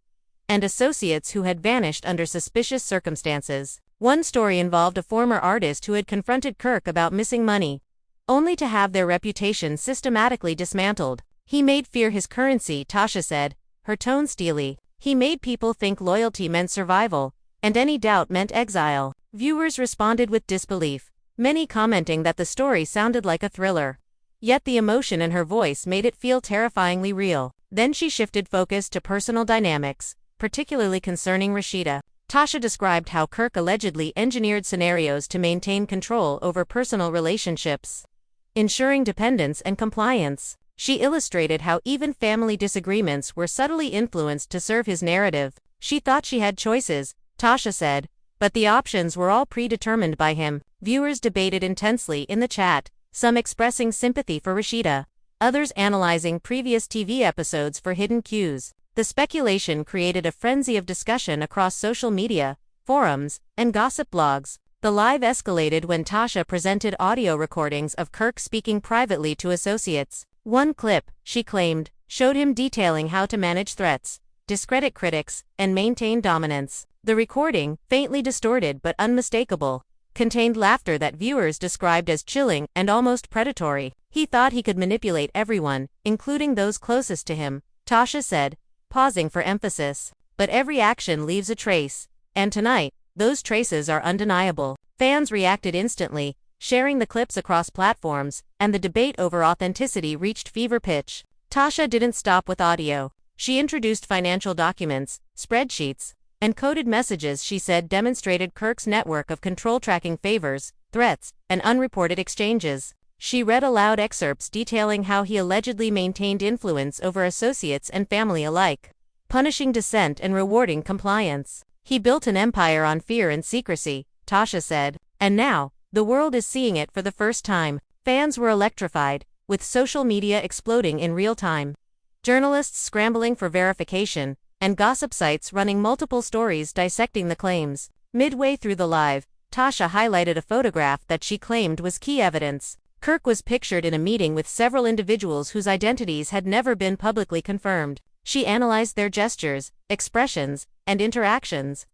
and associates who had vanished under suspicious circumstances. One story involved a former artist who had confronted Kirk about missing money, only to have their reputation systematically dismantled. He made fear his currency, Tasha said, her tone steely. He made people think loyalty meant survival, and any doubt meant exile. Viewers responded with disbelief, many commenting that the story sounded like a thriller. Yet the emotion in her voice made it feel terrifyingly real. Then she shifted focus to personal dynamics, particularly concerning Rashida. Tasha described how Kirk allegedly engineered scenarios to maintain control over personal relationships, ensuring dependence and compliance. She illustrated how even family disagreements were subtly influenced to serve his narrative. She thought she had choices, Tasha said, but the options were all predetermined by him. Viewers debated intensely in the chat, some expressing sympathy for Rashida, others analyzing previous TV episodes for hidden cues. The speculation created a frenzy of discussion across social media, forums, and gossip blogs. The live escalated when Tasha presented audio recordings of Kirk speaking privately to associates. One clip, she claimed, showed him detailing how to manage threats, discredit critics, and maintain dominance. The recording, faintly distorted but unmistakable, contained laughter that viewers described as chilling and almost predatory. He thought he could manipulate everyone, including those closest to him, Tasha said, pausing for emphasis. But every action leaves a trace, and tonight, those traces are undeniable. Fans reacted instantly, sharing the clips across platforms, and the debate over authenticity reached fever pitch. Tasha didn't stop with audio. She introduced financial documents, spreadsheets, and coded messages she said demonstrated Kirk's network of control, tracking favors, threats, and unreported exchanges. She read aloud excerpts detailing how he allegedly maintained influence over associates and family alike, punishing dissent and rewarding compliance. He built an empire on fear and secrecy, Tasha said, And now, the world is seeing it for the first time. Fans were electrified, with social media exploding in real time. Journalists scrambling for verification, and gossip sites running multiple stories dissecting the claims. Midway through the live, Tasha highlighted a photograph that she claimed was key evidence. Kirk was pictured in a meeting with several individuals whose identities had never been publicly confirmed. She analyzed their gestures, expressions, and interactions,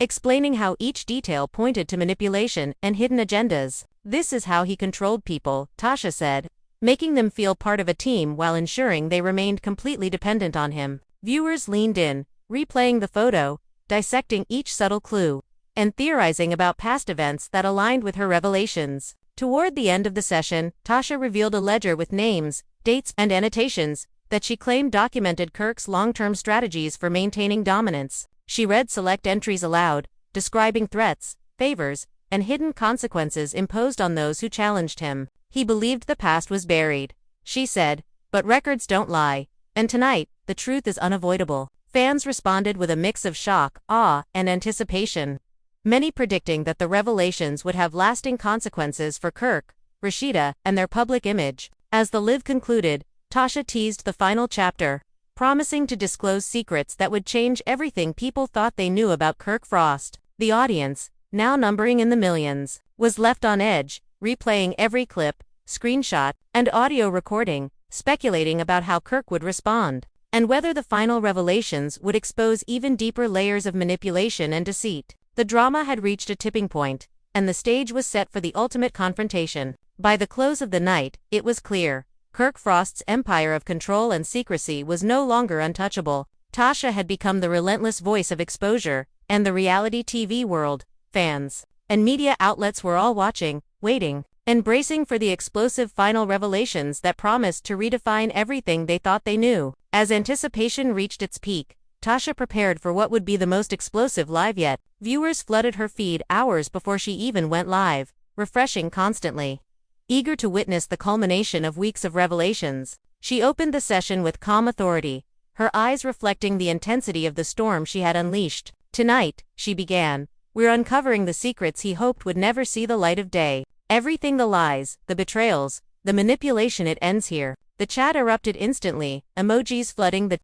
explaining how each detail pointed to manipulation and hidden agendas. This is how he controlled people, Tasha said, making them feel part of a team while ensuring they remained completely dependent on him. Viewers leaned in, replaying the photo, dissecting each subtle clue, and theorizing about past events that aligned with her revelations. Toward the end of the session, Tasha revealed a ledger with names, dates, and annotations that she claimed documented Kirk's long-term strategies for maintaining dominance. She read select entries aloud, describing threats, favors, and hidden consequences imposed on those who challenged him. He believed the past was buried, she said, but records don't lie, and tonight, the truth is unavoidable. Fans responded with a mix of shock, awe, and anticipation, many predicting that the revelations would have lasting consequences for Kirk, Rashida, and their public image. As the live concluded, Tasha teased the final chapter, promising to disclose secrets that would change everything people thought they knew about Kirk Frost. The audience, now numbering in the millions, was left on edge, replaying every clip, screenshot, and audio recording, speculating about how Kirk would respond, and whether the final revelations would expose even deeper layers of manipulation and deceit. The drama had reached a tipping point, and the stage was set for the ultimate confrontation. By the close of the night, it was clear. Kirk Frost's empire of control and secrecy was no longer untouchable. Tasha had become the relentless voice of exposure, and the reality TV world, fans, and media outlets were all watching, waiting, and bracing for the explosive final revelations that promised to redefine everything they thought they knew. As anticipation reached its peak, Tasha prepared for what would be the most explosive live yet. Viewers flooded her feed hours before she even went live, refreshing constantly, eager to witness the culmination of weeks of revelations. She opened the session with calm authority, her eyes reflecting the intensity of the storm she had unleashed. Tonight, she began, we're uncovering the secrets he hoped would never see the light of day. Everything, the lies, the betrayals, the manipulation, it ends here. The chat erupted instantly, emojis flooding the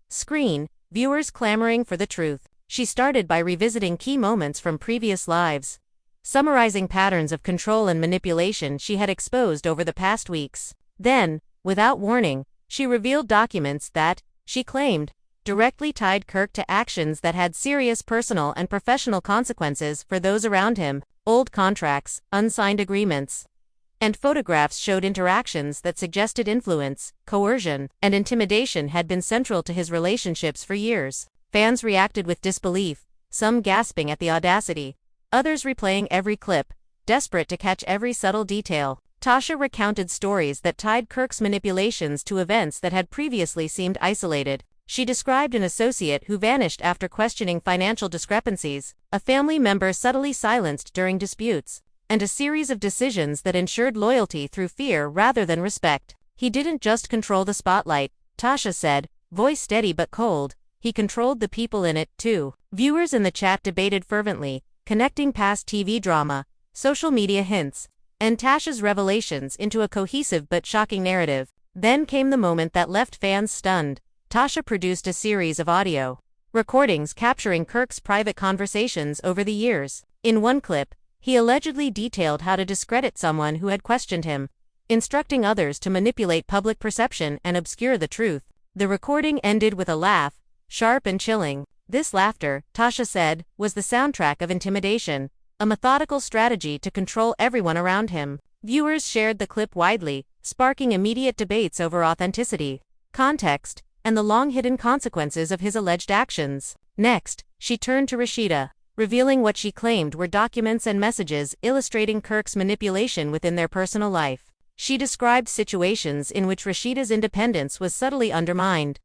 screen, viewers clamoring for the truth. She started by revisiting key moments from previous lives, summarizing patterns of control and manipulation she had exposed over the past weeks. Then, without warning, she revealed documents that, she claimed, directly tied Kirk to actions that had serious personal and professional consequences for those around him. Old contracts, unsigned agreements, and photographs showed interactions that suggested influence, coercion, and intimidation had been central to his relationships for years. Fans reacted with disbelief, some gasping at the audacity, others replaying every clip, desperate to catch every subtle detail. Tasha recounted stories that tied Kirk's manipulations to events that had previously seemed isolated. She described an associate who vanished after questioning financial discrepancies, a family member subtly silenced during disputes, and a series of decisions that ensured loyalty through fear rather than respect. He didn't just control the spotlight, Tasha said, voice steady but cold. He controlled the people in it, too. Viewers in the chat debated fervently, connecting past TV drama, social media hints, and Tasha's revelations into a cohesive but shocking narrative. Then came the moment that left fans stunned. Tasha produced a series of audio recordings capturing Kirk's private conversations over the years. In one clip, he allegedly detailed how to discredit someone who had questioned him, instructing others to manipulate public perception and obscure the truth. The recording ended with a laugh, sharp and chilling. This laughter, Tasha said, was the soundtrack of intimidation, a methodical strategy to control everyone around him. Viewers shared the clip widely, sparking immediate debates over authenticity, context, and the long-hidden consequences of his alleged actions. Next, she turned to Rashida, revealing what she claimed were documents and messages illustrating Kirk's manipulation within their personal life. She described situations in which Rashida's independence was subtly undermined,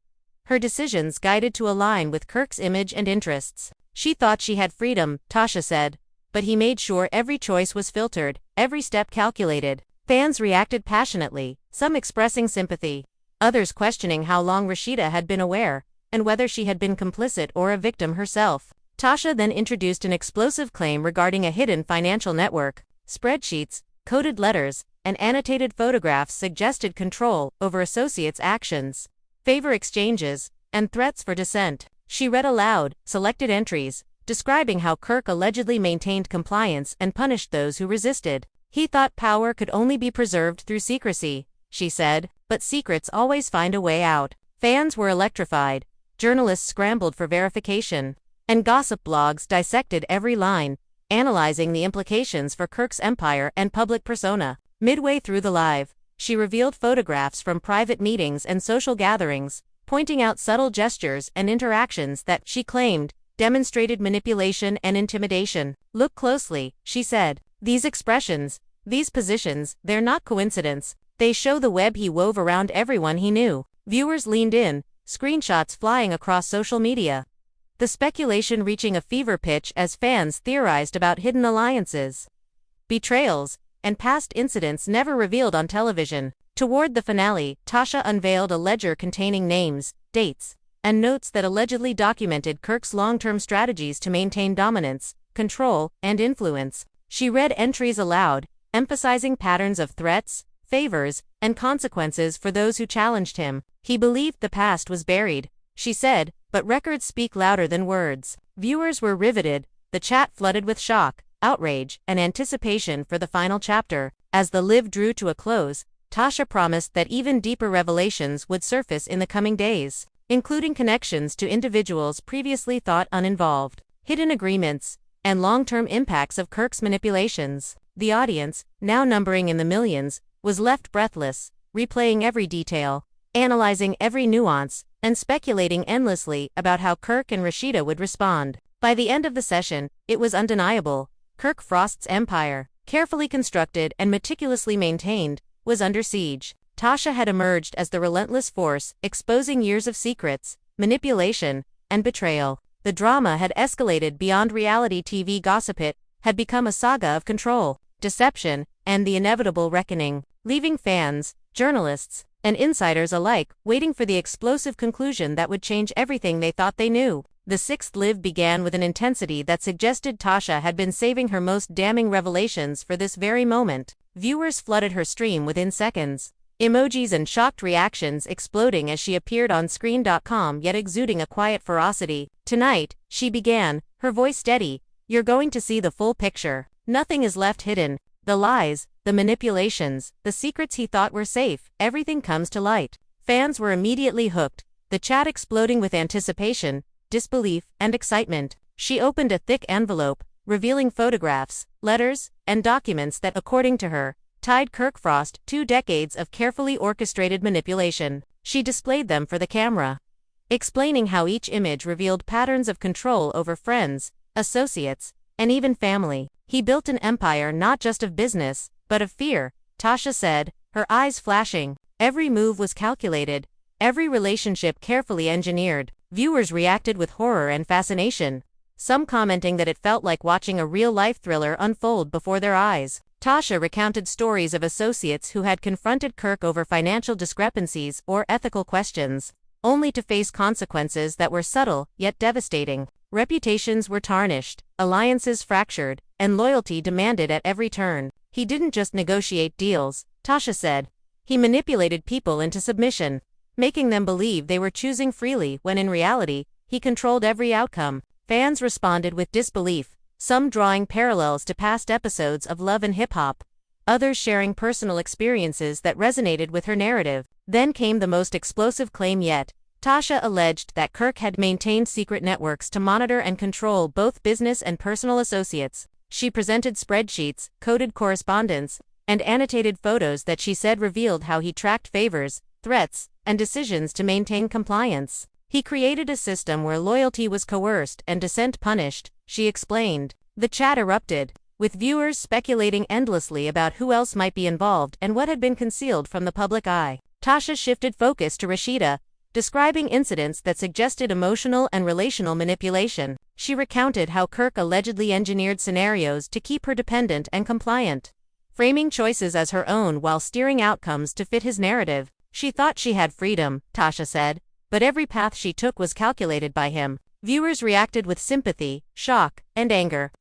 her decisions guided to align with Kirk's image and interests. She thought she had freedom, Tasha said, but he made sure every choice was filtered, every step calculated. Fans reacted passionately, some expressing sympathy, others questioning how long Rashida had been aware. and whether she had been complicit or a victim herself. Tasha then introduced an explosive claim regarding a hidden financial network. Spreadsheets, coded letters, and annotated photographs suggested control over associates' actions, favor exchanges, and threats for dissent. She read aloud selected entries, describing how Kirk allegedly maintained compliance and punished those who resisted. He thought power could only be preserved through secrecy, she said, but secrets always find a way out. Fans were electrified, journalists scrambled for verification, and gossip blogs dissected every line, analyzing the implications for Kirk's empire and public persona. Midway through the live, she revealed photographs from private meetings and social gatherings, pointing out subtle gestures and interactions that, she claimed, demonstrated manipulation and intimidation. Look closely, she said. These expressions, these positions, they're not coincidence. They show the web he wove around everyone he knew. Viewers leaned in, screenshots flying across social media, the speculation reaching a fever pitch as fans theorized about hidden alliances, betrayals, and past incidents never revealed on television. Toward the finale, Tasha unveiled a ledger containing names, dates, and notes that allegedly documented Kirk's long-term strategies to maintain dominance, control, and influence. She read entries aloud, emphasizing patterns of threats, favors, and consequences for those who challenged him. He believed the past was buried, she said, but records speak louder than words. Viewers were riveted, the chat flooded with shock, outrage, and anticipation for the final chapter. As the live drew to a close, Tasha promised that even deeper revelations would surface in the coming days, including connections to individuals previously thought uninvolved, hidden agreements, and long-term impacts of Kirk's manipulations. The audience, now numbering in the millions, was left breathless, replaying every detail, analyzing every nuance, and speculating endlessly about how Kirk and Rashida would respond. By the end of the session, it was undeniable. Kirk Frost's empire, carefully constructed and meticulously maintained, was under siege. Tasha had emerged as the relentless force, exposing years of secrets, manipulation, and betrayal. The drama had escalated beyond reality TV gossip. It had become a saga of control, deception, and the inevitable reckoning, leaving fans, journalists, and insiders alike waiting for the explosive conclusion that would change everything they thought they knew. The sixth live began with an intensity that suggested Tasha had been saving her most damning revelations for this very moment. Viewers flooded her stream within seconds, emojis and shocked reactions exploding as she appeared on screen.com, yet exuding a quiet ferocity. Tonight, she began, her voice steady, you're going to see the full picture. Nothing is left hidden. The lies, the manipulations, the secrets he thought were safe, everything comes to light. Fans were immediately hooked, the chat exploding with anticipation, disbelief, and excitement. She opened a thick envelope, revealing photographs, letters, and documents that, according to her, tied Kirk Frost 2 decades of carefully orchestrated manipulation. She displayed them for the camera, explaining how each image revealed patterns of control over friends, associates, and even family. He built an empire not just of business, but of fear, Tasha said, her eyes flashing. Every move was calculated, every relationship carefully engineered. Viewers reacted with horror and fascination, some commenting that it felt like watching a real-life thriller unfold before their eyes. Tasha recounted stories of associates who had confronted Kirk over financial discrepancies or ethical questions, only to face consequences that were subtle yet devastating. Reputations were tarnished, alliances fractured, and loyalty demanded at every turn. He didn't just negotiate deals, Tasha said. He manipulated people into submission, making them believe they were choosing freely when in reality, he controlled every outcome. Fans responded with disbelief, some drawing parallels to past episodes of Love and Hip Hop, others sharing personal experiences that resonated with her narrative. Then came the most explosive claim yet. Tasha alleged that Kirk had maintained secret networks to monitor and control both business and personal associates. She presented spreadsheets, coded correspondence, and annotated photos that she said revealed how he tracked favors, threats, and decisions to maintain compliance. He created a system where loyalty was coerced and dissent punished, she explained. The chat erupted, with viewers speculating endlessly about who else might be involved and what had been concealed from the public eye. Tasha shifted focus to Rashida, describing incidents that suggested emotional and relational manipulation. She recounted how Kirk allegedly engineered scenarios to keep her dependent and compliant, framing choices as her own while steering outcomes to fit his narrative. She thought she had freedom, Tasha said, but every path she took was calculated by him. Viewers reacted with sympathy, shock, and anger,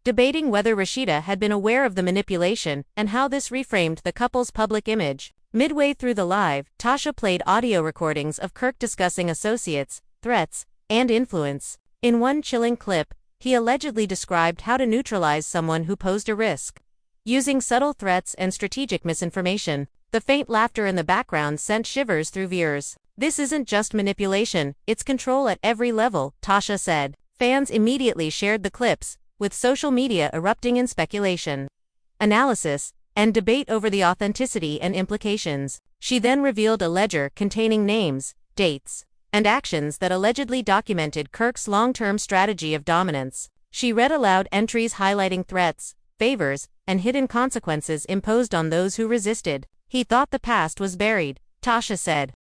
debating whether Rashida had been aware of the manipulation and how this reframed the couple's public image. Midway through the live, Tasha played audio recordings of Kirk discussing associates, threats, and influence. In one chilling clip, he allegedly described how to neutralize someone who posed a risk, using subtle threats and strategic misinformation. The faint laughter in the background sent shivers through viewers. "This isn't just manipulation, it's control at every level," Tasha said. Fans immediately shared the clips, with social media erupting in speculation, analysis, and debate over the authenticity and implications. She then revealed a ledger containing names, dates, and actions that allegedly documented Kirk's long-term strategy of dominance. She read aloud entries highlighting threats, favors, and hidden consequences imposed on those who resisted. "He thought the past was buried," Tasha said.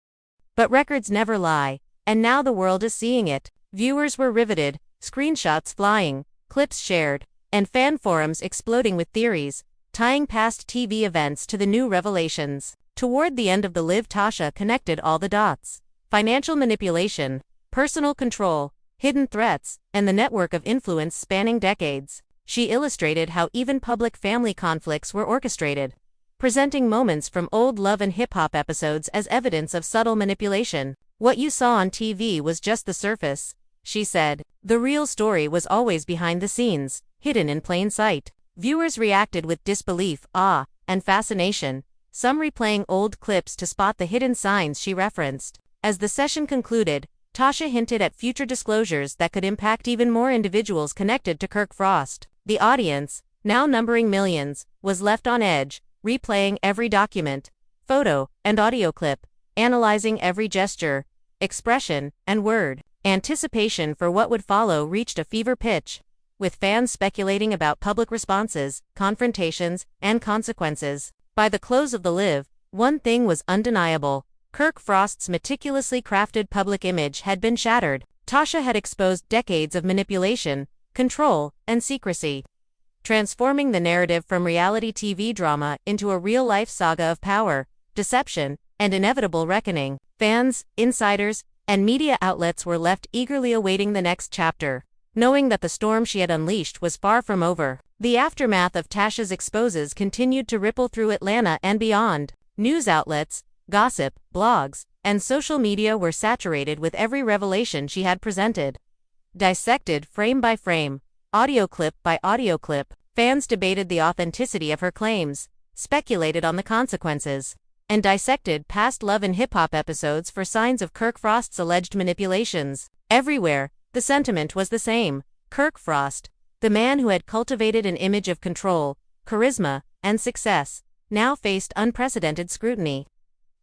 "But records never lie, and now the world is seeing it." Viewers were riveted, screenshots flying, clips shared, and fan forums exploding with theories, tying past TV events to the new revelations. Toward the end of the live, Tasha connected all the dots. Financial manipulation, personal control, hidden threats, and the network of influence spanning decades. She illustrated how even public family conflicts were orchestrated, presenting moments from old Love and Hip Hop episodes as evidence of subtle manipulation. "What you saw on TV was just the surface," she said. "The real story was always behind the scenes, hidden in plain sight." Viewers reacted with disbelief, awe, and fascination, some replaying old clips to spot the hidden signs she referenced. As the session concluded, Tasha hinted at future disclosures that could impact even more individuals connected to Kirk Frost. The audience, now numbering millions, was left on edge, replaying every document, photo, and audio clip, analyzing every gesture, expression, and word. Anticipation for what would follow reached a fever pitch, with fans speculating about public responses, confrontations, and consequences. By the close of the live, one thing was undeniable: Kirk Frost's meticulously crafted public image had been shattered. Tasha had exposed decades of manipulation, control, and secrecy, transforming the narrative from reality TV drama into a real-life saga of power, deception, and inevitable reckoning. Fans, insiders, and media outlets were left eagerly awaiting the next chapter, knowing that the storm she had unleashed was far from over. The aftermath of Tasha's exposes continued to ripple through Atlanta and beyond. News outlets, gossip, blogs, and social media were saturated with every revelation she had presented. Dissected frame by frame, audio clip by audio clip, fans debated the authenticity of her claims, speculated on the consequences, and dissected past Love and Hip Hop episodes for signs of Kirk Frost's alleged manipulations. Everywhere, the sentiment was the same: Kirk Frost, the man who had cultivated an image of control, charisma, and success, now faced unprecedented scrutiny.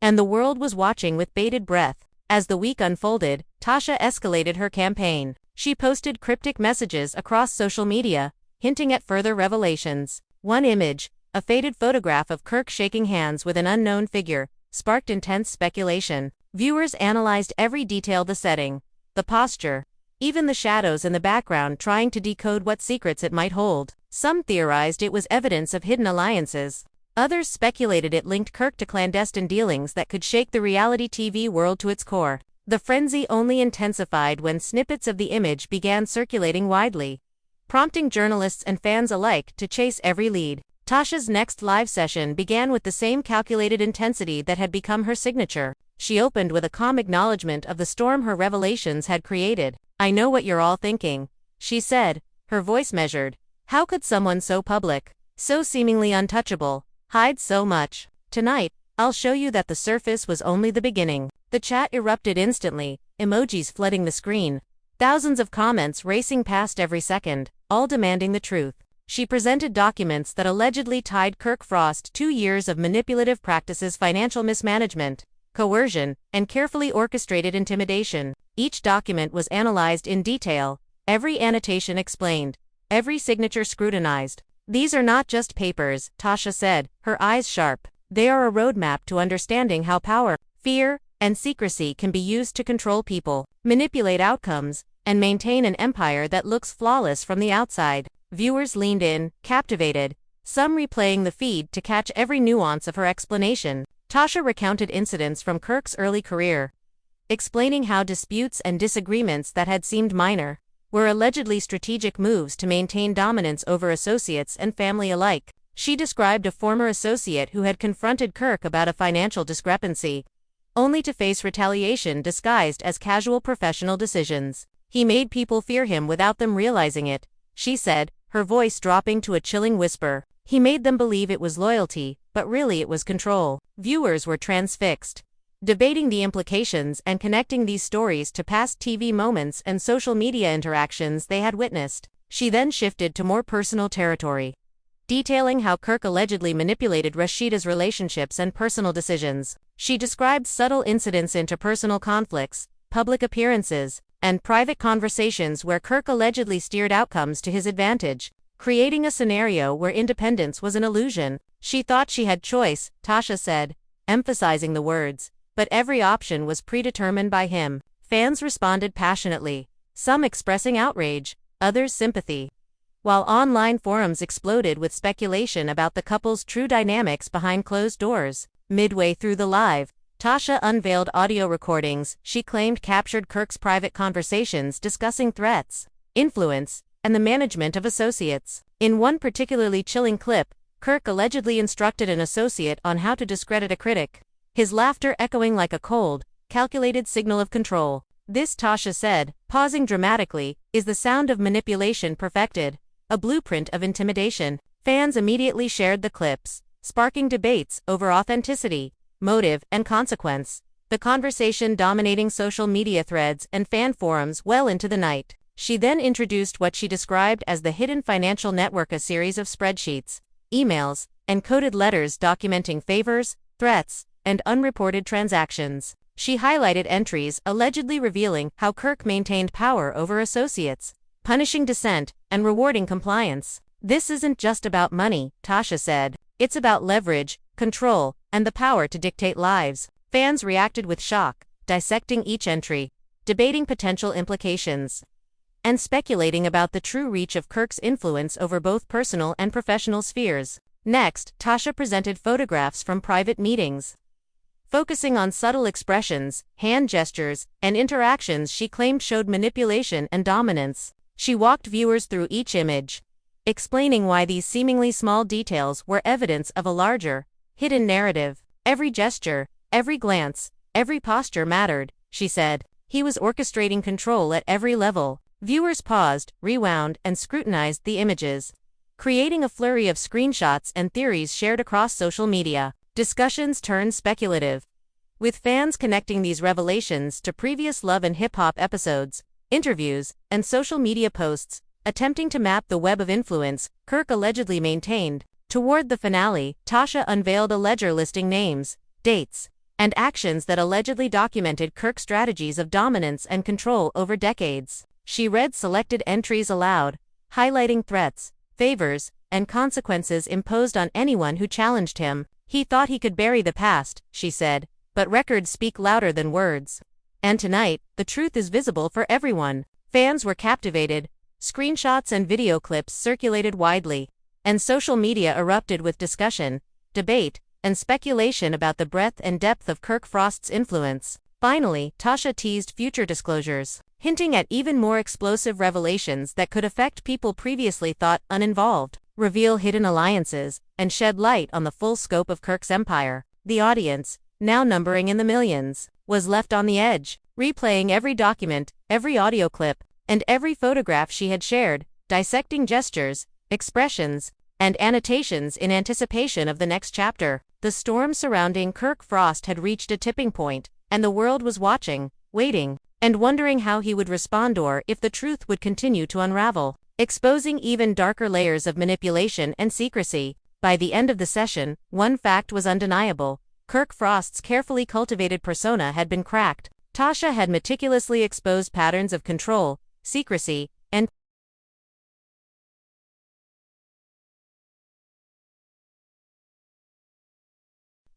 And the world was watching with bated breath. As the week unfolded, Tasha escalated her campaign. She posted cryptic messages across social media, hinting at further revelations. One image, a faded photograph of Kirk shaking hands with an unknown figure, sparked intense speculation. Viewers analyzed every detail: the setting, the posture, even the shadows in the background, trying to decode what secrets it might hold. Some theorized it was evidence of hidden alliances. Others speculated it linked Kirk to clandestine dealings that could shake the reality TV world to its core. The frenzy only intensified when snippets of the image began circulating widely, prompting journalists and fans alike to chase every lead. Tasha's next live session began with the same calculated intensity that had become her signature. She opened with a calm acknowledgement of the storm her revelations had created. "I know what you're all thinking," she said, her voice measured. "How could someone so public, so seemingly untouchable, hide so much? Tonight, I'll show you that the surface was only the beginning." The chat erupted instantly, emojis flooding the screen, thousands of comments racing past every second, all demanding the truth. She presented documents that allegedly tied Kirk Frost 2 years of manipulative practices: financial mismanagement, coercion, and carefully orchestrated intimidation. Each document was analyzed in detail, every annotation explained, every signature scrutinized. "These are not just papers," Tasha said, her eyes sharp. "They are a roadmap to understanding how power, fear, and secrecy can be used to control people, manipulate outcomes, and maintain an empire that looks flawless from the outside." Viewers leaned in, captivated, some replaying the feed to catch every nuance of her explanation. Tasha recounted incidents from Kirk's early career, explaining how disputes and disagreements that had seemed minor were allegedly strategic moves to maintain dominance over associates and family alike. She described a former associate who had confronted Kirk about a financial discrepancy, only to face retaliation disguised as casual professional decisions. "He made people fear him without them realizing it," she said, her voice dropping to a chilling whisper. "He made them believe it was loyalty, but really it was control." Viewers were transfixed, debating the implications and connecting these stories to past TV moments and social media interactions they had witnessed. She then shifted to more personal territory, detailing how Kirk allegedly manipulated Rashida's relationships and personal decisions. She described subtle incidents into personal conflicts, public appearances, and private conversations where Kirk allegedly steered outcomes to his advantage, creating a scenario where independence was an illusion. "She thought she had choice," Tasha said, emphasizing the words, "but every option was predetermined by him." Fans responded passionately, some expressing outrage, others sympathy, while online forums exploded with speculation about the couple's true dynamics behind closed doors. Midway through the live, Tasha unveiled audio recordings she claimed captured Kirk's private conversations discussing threats, influence, and the management of associates. In one particularly chilling clip, Kirk allegedly instructed an associate on how to discredit a critic, his laughter echoing like a cold, calculated signal of control. "This," Tasha said, pausing dramatically, "is the sound of manipulation perfected, a blueprint of intimidation." Fans immediately shared the clips, sparking debates over authenticity, motive, and consequence, the conversation dominating social media threads and fan forums well into the night. She then introduced what she described as the hidden financial network, a series of spreadsheets, emails, and coded letters documenting favors, threats, and unreported transactions. She highlighted entries allegedly revealing how Kirk maintained power over associates, punishing dissent, and rewarding compliance. "This isn't just about money," Tasha said. "It's about leverage, control, and the power to dictate lives." Fans reacted with shock, dissecting each entry, debating potential implications, and speculating about the true reach of Kirk's influence over both personal and professional spheres. Next, Tasha presented photographs from private meetings, focusing on subtle expressions, hand gestures, and interactions she claimed showed manipulation and dominance. She walked viewers through each image, explaining why these seemingly small details were evidence of a larger, hidden narrative. "Every gesture, every glance, every posture mattered," she said. "He was orchestrating control at every level." Viewers paused, rewound, and scrutinized the images, creating a flurry of screenshots and theories shared across social media. Discussions turned speculative, with fans connecting these revelations to previous Love and Hip Hop episodes, interviews, and social media posts, attempting to map the web of influence Kirk allegedly maintained. Toward the finale, Tasha unveiled a ledger listing names, dates, and actions that allegedly documented Kirk's strategies of dominance and control over decades. She read selected entries aloud, highlighting threats, favors, and consequences imposed on anyone who challenged him. "He thought he could bury the past," she said, "but records speak louder than words. And tonight, the truth is visible for everyone." Fans were captivated, screenshots and video clips circulated widely, and social media erupted with discussion, debate, and speculation about the breadth and depth of Kirk Frost's influence. Finally, Tasha teased future disclosures, hinting at even more explosive revelations that could affect people previously thought uninvolved, reveal hidden alliances, and shed light on the full scope of Kirk's empire. The audience, now numbering in the millions, was left on the edge, replaying every document, every audio clip, and every photograph she had shared, dissecting gestures, expressions, and annotations in anticipation of the next chapter. The storm surrounding Kirk Frost had reached a tipping point, and the world was watching, waiting, and wondering how he would respond or if the truth would continue to unravel, exposing even darker layers of manipulation and secrecy. By the end of the session, one fact was undeniable: Kirk Frost's carefully cultivated persona had been cracked. Tasha had meticulously exposed patterns of control, secrecy, and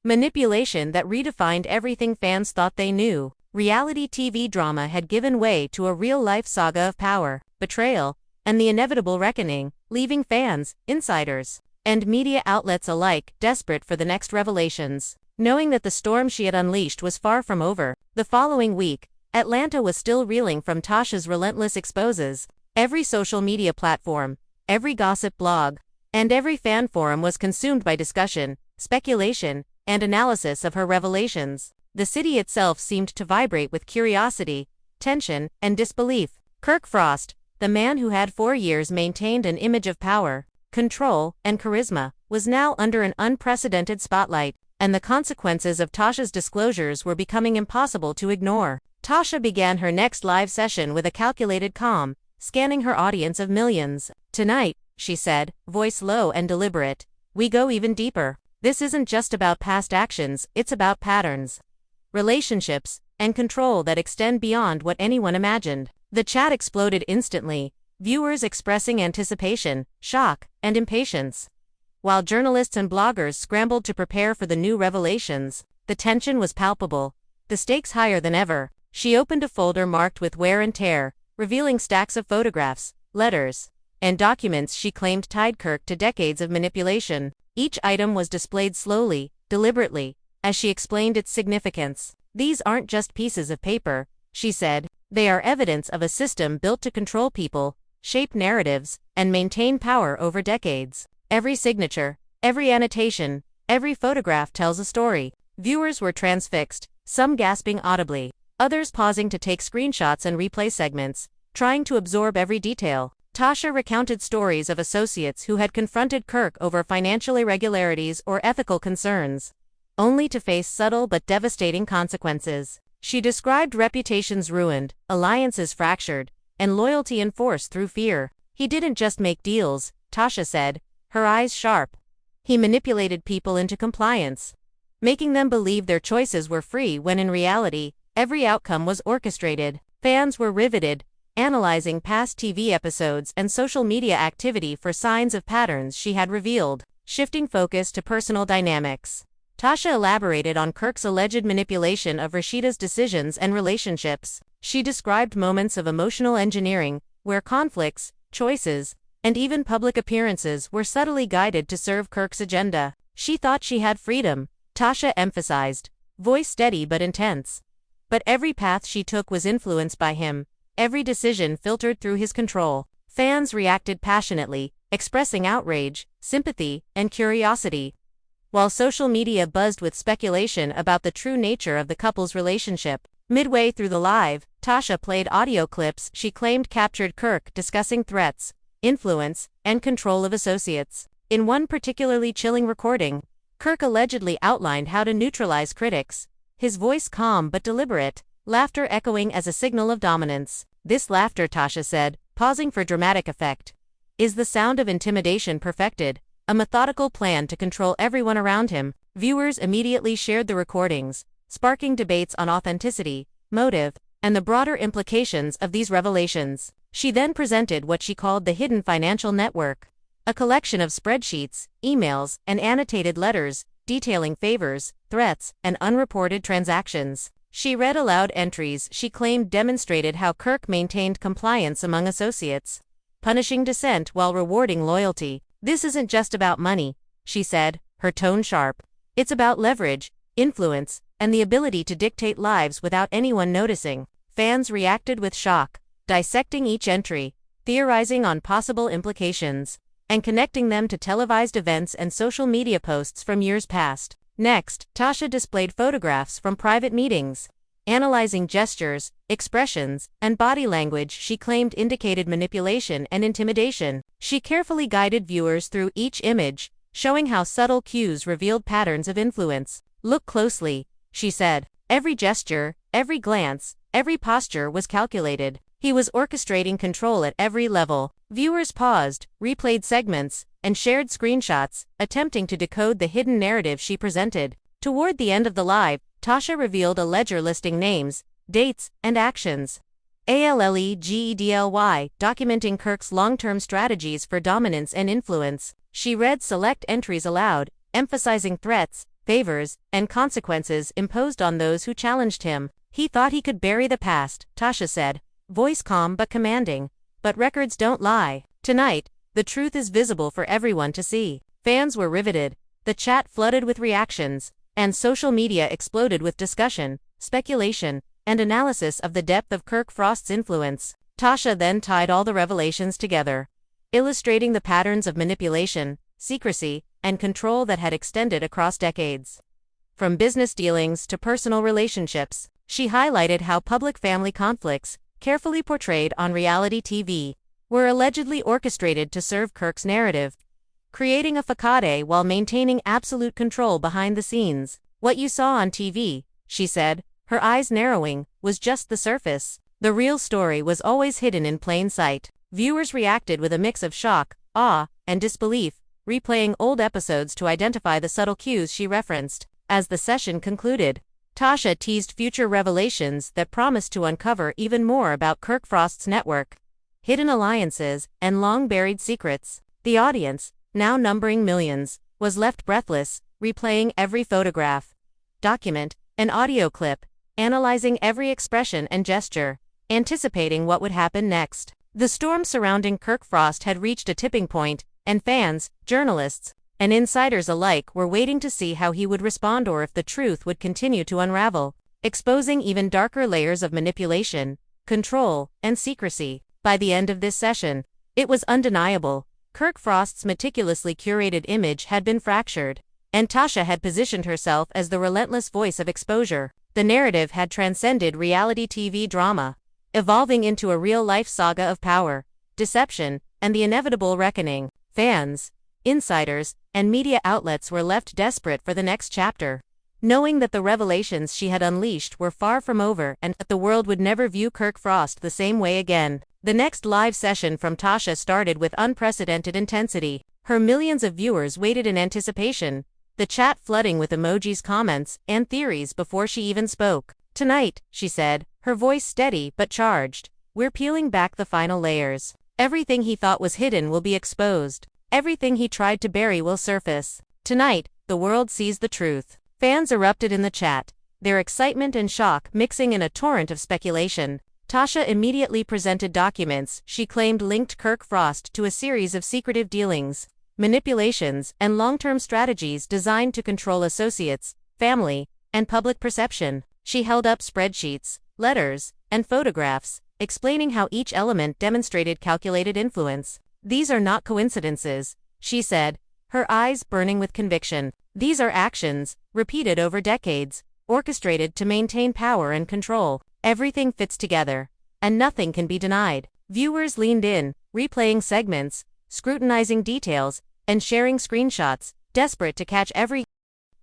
manipulation that redefined everything fans thought they knew. Reality TV drama had given way to a real-life saga of power, betrayal, and the inevitable reckoning, leaving fans, insiders, and media outlets alike desperate for the next revelations. Knowing that the storm she had unleashed was far from over, The following week, Atlanta was still reeling from Tasha's relentless exposes. Every social media platform, every gossip blog, and every fan forum was consumed by discussion, speculation, and analysis of her revelations. The city itself seemed to vibrate with curiosity, tension, and disbelief. Kirk Frost, the man who had for years maintained an image of power, control, and charisma, was now under an unprecedented spotlight, and the consequences of Tasha's disclosures were becoming impossible to ignore. Tasha began her next live session with a calculated calm, scanning her audience of millions. "Tonight," she said, voice low and deliberate, "we go even deeper. This isn't just about past actions, it's about patterns, relationships, and control that extend beyond what anyone imagined." The chat exploded instantly, viewers expressing anticipation, shock, and impatience. While journalists and bloggers scrambled to prepare for the new revelations, the tension was palpable, the stakes higher than ever. She opened a folder marked with wear and tear, revealing stacks of photographs, letters, and documents she claimed tied Kirk to decades of manipulation. Each item was displayed slowly, deliberately, as she explained its significance. "These aren't just pieces of paper," she said. "They are evidence of a system built to control people, shape narratives, and maintain power over decades. Every signature, every annotation, every photograph tells a story." Viewers were transfixed, some gasping audibly, others pausing to take screenshots and replay segments, trying to absorb every detail. Tasha recounted stories of associates who had confronted Kirk over financial irregularities or ethical concerns, only to face subtle but devastating consequences. She described reputations ruined, alliances fractured, and loyalty enforced through fear. "He didn't just make deals," Tasha said, her eyes sharp. "He manipulated people into compliance, making them believe their choices were free when in reality, every outcome was orchestrated." Fans were riveted, analyzing past TV episodes and social media activity for signs of patterns she had revealed. Shifting focus to personal dynamics, Tasha elaborated on Kirk's alleged manipulation of Rashida's decisions and relationships. She described moments of emotional engineering, where conflicts, choices, and even public appearances were subtly guided to serve Kirk's agenda. "She thought she had freedom," Tasha emphasized, voice steady but intense. "But every path she took was influenced by him, every decision filtered through his control." Fans reacted passionately, expressing outrage, sympathy, and curiosity, while social media buzzed with speculation about the true nature of the couple's relationship. Midway through the live, Tasha played audio clips she claimed captured Kirk discussing threats, influence, and control of associates. In one particularly chilling recording, Kirk allegedly outlined how to neutralize critics, his voice calm but deliberate, laughter echoing as a signal of dominance. "This laughter," Tasha said, pausing for dramatic effect, "is the sound of intimidation perfected, a methodical plan to control everyone around him." Viewers immediately shared the recordings, sparking debates on authenticity, motive, and the broader implications of these revelations. She then presented what she called the hidden financial network, a collection of spreadsheets, emails, and annotated letters, detailing favors, threats, and unreported transactions. She read aloud entries she claimed demonstrated how Kirk maintained compliance among associates, punishing dissent while rewarding loyalty. "This isn't just about money," she said, her tone sharp. "It's about leverage, influence, and the ability to dictate lives without anyone noticing." Fans reacted with shock, dissecting each entry, theorizing on possible implications, and connecting them to televised events and social media posts from years past. Next, Tasha displayed photographs from private meetings, analyzing gestures, expressions, and body language she claimed indicated manipulation and intimidation. She carefully guided viewers through each image, showing how subtle cues revealed patterns of influence. "Look closely," she said. "Every gesture, every glance, every posture was calculated. He was orchestrating control at every level." Viewers paused, replayed segments, and shared screenshots, attempting to decode the hidden narrative she presented. Toward the end of the live, Tasha revealed a ledger listing names, dates, and actions. ALLEGEDLY, documenting Kirk's long-term strategies for dominance and influence. She read select entries aloud, emphasizing threats, favors, and consequences imposed on those who challenged him. "He thought he could bury the past," Tasha said, voice calm but commanding. "But records don't lie. Tonight, the truth is visible for everyone to see." Fans were riveted, the chat flooded with reactions, and social media exploded with discussion, speculation, and analysis of the depth of Kirk Frost's influence. Tasha then tied all the revelations together, illustrating the patterns of manipulation, secrecy, and control that had extended across decades. From business dealings to personal relationships, she highlighted how public family conflicts, carefully portrayed on reality TV, were allegedly orchestrated to serve Kirk's narrative, creating a facade while maintaining absolute control behind the scenes. "What you saw on TV," she said, her eyes narrowing, "was just the surface. The real story was always hidden in plain sight." Viewers reacted with a mix of shock, awe, and disbelief, replaying old episodes to identify the subtle cues she referenced. As the session concluded, Tasha teased future revelations that promised to uncover even more about Kirk Frost's network, hidden alliances, and long-buried secrets. The audience, now numbering millions, was left breathless, replaying every photograph, document, and audio clip, analyzing every expression and gesture, anticipating what would happen next. The storm surrounding Kirk Frost had reached a tipping point, and fans, journalists, and insiders alike were waiting to see how he would respond or if the truth would continue to unravel, exposing even darker layers of manipulation, control, and secrecy. By the end of this session, it was undeniable. Kirk Frost's meticulously curated image had been fractured, and Tasha had positioned herself as the relentless voice of exposure. The narrative had transcended reality TV drama, evolving into a real-life saga of power, deception, and the inevitable reckoning. Fans, insiders, and media outlets were left desperate for the next chapter, knowing that the revelations she had unleashed were far from over and that the world would never view Kirk Frost the same way again. The next live session from Tasha started with unprecedented intensity. Her millions of viewers waited in anticipation, the chat flooding with emojis, comments, and theories before she even spoke. "Tonight," she said, her voice steady but charged, "we're peeling back the final layers. Everything he thought was hidden will be exposed. Everything he tried to bury will surface. Tonight, the world sees the truth." Fans erupted in the chat, their excitement and shock mixing in a torrent of speculation. Tasha immediately presented documents she claimed linked Kirk Frost to a series of secretive dealings, manipulations, and long-term strategies designed to control associates, family, and public perception. She held up spreadsheets, letters, and photographs, explaining how each element demonstrated calculated influence. "These are not coincidences," she said, her eyes burning with conviction. "These are actions, repeated over decades, orchestrated to maintain power and control. Everything fits together, and nothing can be denied." Viewers leaned in, replaying segments, scrutinizing details, and sharing screenshots, desperate to catch every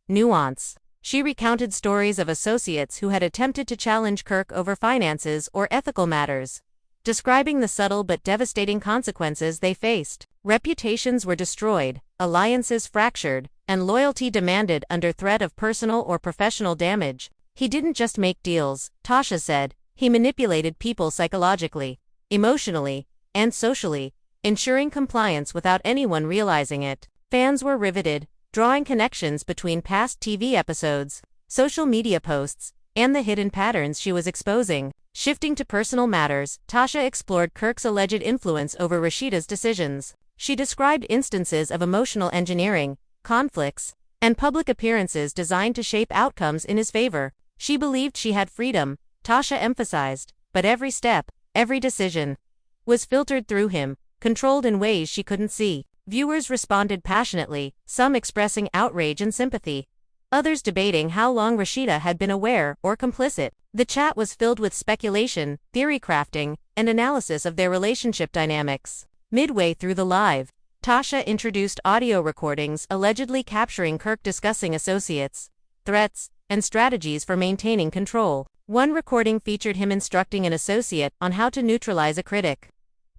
nuance. She recounted stories of associates who had attempted to challenge Kirk over finances or ethical matters, describing the subtle but devastating consequences they faced. Reputations were destroyed, alliances fractured, and loyalty demanded under threat of personal or professional damage. "He didn't just make deals," Tasha said, "he manipulated people psychologically, emotionally, and socially, ensuring compliance without anyone realizing it." Fans were riveted, drawing connections between past TV episodes, social media posts, and the hidden patterns she was exposing. Shifting to personal matters, Tasha explored Kirk's alleged influence over Rashida's decisions. She described instances of emotional engineering, conflicts, and public appearances designed to shape outcomes in his favor. She believed she had freedom, Tasha emphasized, but every step, every decision, was filtered through him, controlled in ways she couldn't see. Viewers responded passionately, some expressing outrage and sympathy, others debating how long Rashida had been aware or complicit. The chat was filled with speculation, theory crafting, and analysis of their relationship dynamics. Midway through the live, Tasha introduced audio recordings allegedly capturing Kirk discussing associates, threats, and strategies for maintaining control. One recording featured him instructing an associate on how to neutralize a critic,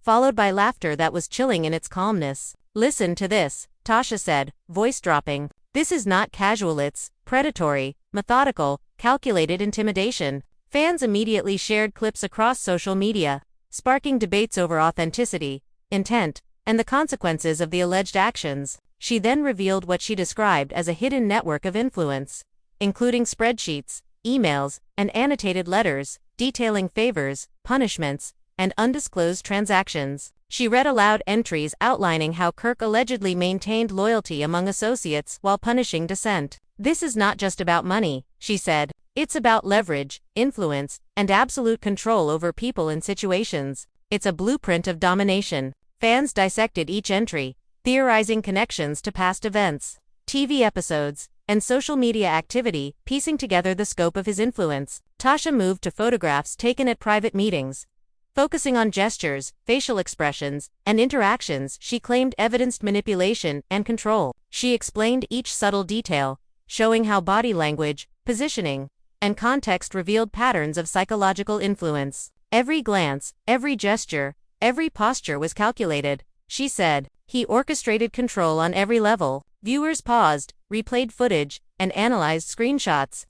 followed by laughter that was chilling in its calmness. "Listen to this," Tasha said, voice dropping. "This is not casual, it's predatory, methodical, calculated intimidation." Fans immediately shared clips across social media, sparking debates over authenticity, intent, and the consequences of the alleged actions. She then revealed what she described as a hidden network of influence, including spreadsheets, emails, and annotated letters, detailing favors, punishments, and undisclosed transactions. She read aloud entries outlining how Kirk allegedly maintained loyalty among associates while punishing dissent. "This is not just about money," she said. "It's about leverage, influence, and absolute control over people and situations. It's a blueprint of domination." Fans dissected each entry, theorizing connections to past events, TV episodes, and social media activity, piecing together the scope of his influence. Tasha moved to photographs taken at private meetings. Focusing on gestures, facial expressions, and interactions she claimed evidenced manipulation and control. She explained each subtle detail, showing how body language, positioning, and context revealed patterns of psychological influence. "Every glance, every gesture, every posture was calculated," she said. "He orchestrated control on every level." Viewers paused, replayed footage, and analyzed screenshots,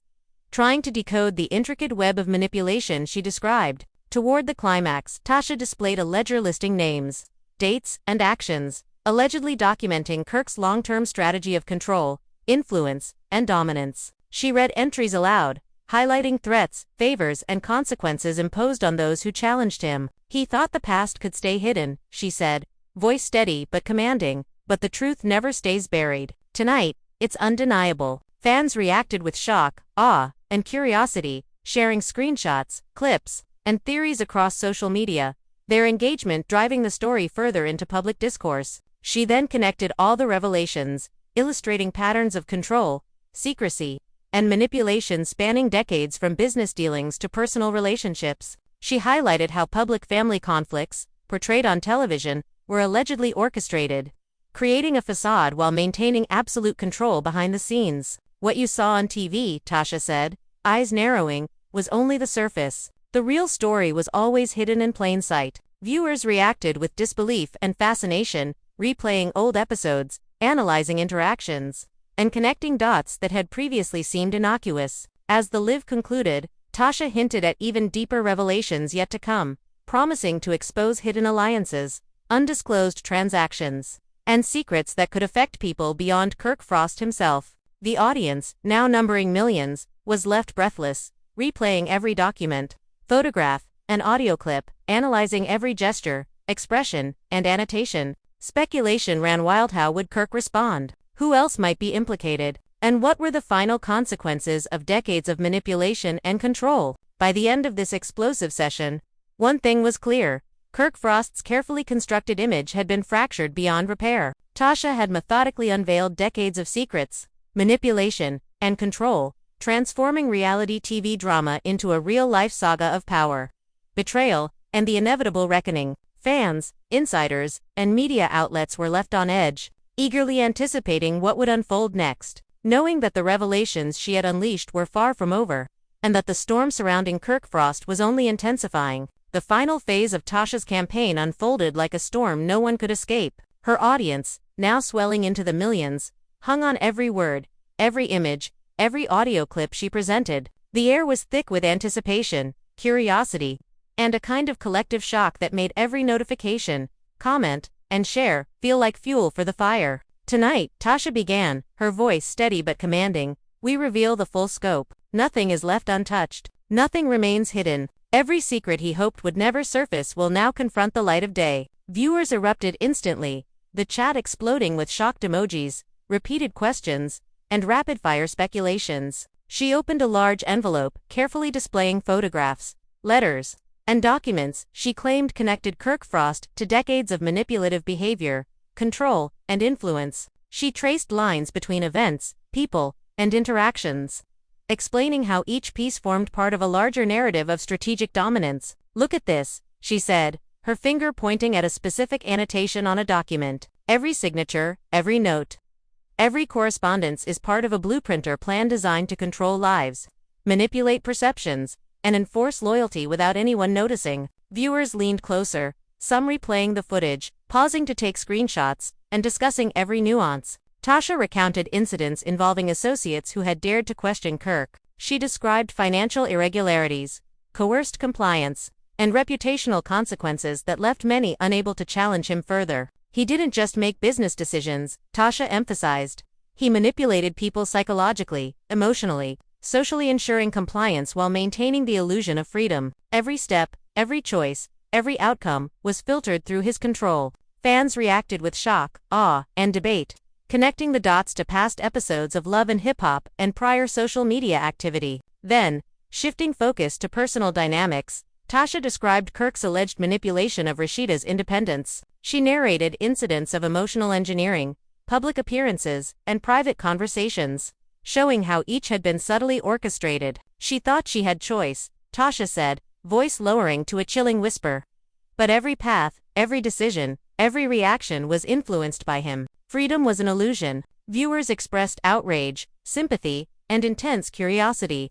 trying to decode the intricate web of manipulation she described. Toward the climax, Tasha displayed a ledger listing names, dates, and actions, allegedly documenting Kirk's long-term strategy of control, influence, and dominance. She read entries aloud, highlighting threats, favors, and consequences imposed on those who challenged him. "He thought the past could stay hidden," she said, voice steady but commanding, "but the truth never stays buried. Tonight, it's undeniable." Fans reacted with shock, awe, and curiosity, sharing screenshots, clips, and theories across social media, their engagement driving the story further into public discourse. She then connected all the revelations, illustrating patterns of control, secrecy, and manipulation spanning decades from business dealings to personal relationships. She highlighted how public family conflicts, portrayed on television, were allegedly orchestrated, creating a facade while maintaining absolute control behind the scenes. "What you saw on TV," Tasha said, eyes narrowing, "was only the surface. The real story was always hidden in plain sight." Viewers reacted with disbelief and fascination, replaying old episodes, analyzing interactions, and connecting dots that had previously seemed innocuous. As the live concluded, Tasha hinted at even deeper revelations yet to come, promising to expose hidden alliances, undisclosed transactions, and secrets that could affect people beyond Kirk Frost himself. The audience, now numbering millions, was left breathless, replaying every document, photograph, and audio clip, analyzing every gesture, expression, and annotation. Speculation ran wild. How would Kirk respond? Who else might be implicated? And what were the final consequences of decades of manipulation and control? By the end of this explosive session, one thing was clear: Kirk Frost's carefully constructed image had been fractured beyond repair. Tasha had methodically unveiled decades of secrets, manipulation, and control, transforming reality TV drama into a real-life saga of power, betrayal, and the inevitable reckoning. Fans, insiders, and media outlets were left on edge, eagerly anticipating what would unfold next, knowing that the revelations she had unleashed were far from over, and that the storm surrounding Kirk Frost was only intensifying. The final phase of Tasha's campaign unfolded like a storm no one could escape. Her audience, now swelling into the millions, hung on every word, every image, every audio clip she presented. The air was thick with anticipation, curiosity, and a kind of collective shock that made every notification, comment, and share feel like fuel for the fire. "Tonight," Tasha began, her voice steady but commanding, "we reveal the full scope. Nothing is left untouched. Nothing remains hidden. Every secret he hoped would never surface will now confront the light of day." Viewers erupted instantly, the chat exploding with shocked emojis, repeated questions, and rapid-fire speculations. She opened a large envelope, carefully displaying photographs, letters, and documents she claimed connected Kirk Frost to decades of manipulative behavior, control, and influence. She traced lines between events, people, and interactions, explaining how each piece formed part of a larger narrative of strategic dominance. "Look at this," she said, her finger pointing at a specific annotation on a document. "Every signature, every note, every correspondence is part of a blueprint or plan designed to control lives, manipulate perceptions, and enforce loyalty without anyone noticing." Viewers leaned closer, some replaying the footage, pausing to take screenshots, and discussing every nuance. Tasha recounted incidents involving associates who had dared to question Kirk. She described financial irregularities, coerced compliance, and reputational consequences that left many unable to challenge him further. "He didn't just make business decisions," Tasha emphasized. "He manipulated people psychologically, emotionally, socially, ensuring compliance while maintaining the illusion of freedom. Every step, every choice, every outcome was filtered through his control." Fans reacted with shock, awe, and debate, connecting the dots to past episodes of Love and Hip Hop and prior social media activity. Then, shifting focus to personal dynamics, Tasha described Kirk's alleged manipulation of Rashida's independence. She narrated incidents of emotional engineering, public appearances, and private conversations, showing how each had been subtly orchestrated. She thought she had choice, Tasha said, voice lowering to a chilling whisper. But every path, every decision, every reaction was influenced by him. Freedom was an illusion. Viewers expressed outrage, sympathy, and intense curiosity,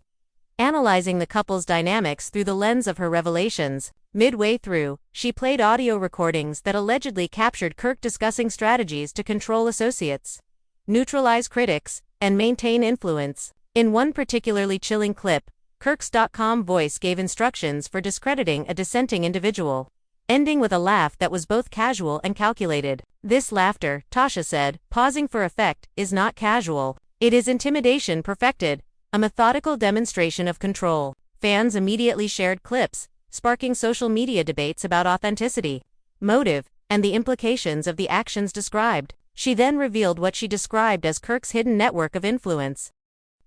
analyzing the couple's dynamics through the lens of her revelations. Midway through, she played audio recordings that allegedly captured Kirk discussing strategies to control associates, neutralize critics, and maintain influence. In one particularly chilling clip, Kirk's.com voice gave instructions for discrediting a dissenting individual, ending with a laugh that was both casual and calculated. This laughter, Tasha said, pausing for effect, is not casual. It is intimidation perfected, a methodical demonstration of control. Fans immediately shared clips, sparking social media debates about authenticity, motive, and the implications of the actions described. She then revealed what she described as Kirk's hidden network of influence,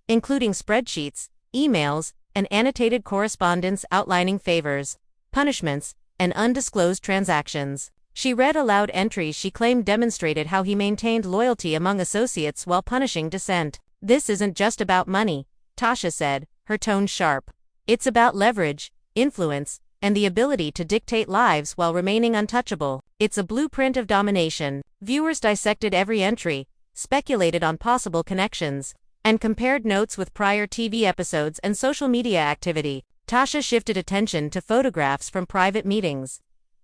including spreadsheets, emails, and annotated correspondence outlining favors, punishments, and undisclosed transactions. She read aloud entries she claimed demonstrated how he maintained loyalty among associates while punishing dissent. "This isn't just about money," Tasha said, her tone sharp. "It's about leverage, influence, and the ability to dictate lives while remaining untouchable. It's a blueprint of domination." Viewers dissected every entry, speculated on possible connections, and compared notes with prior TV episodes and social media activity. Tasha shifted attention to photographs from private meetings,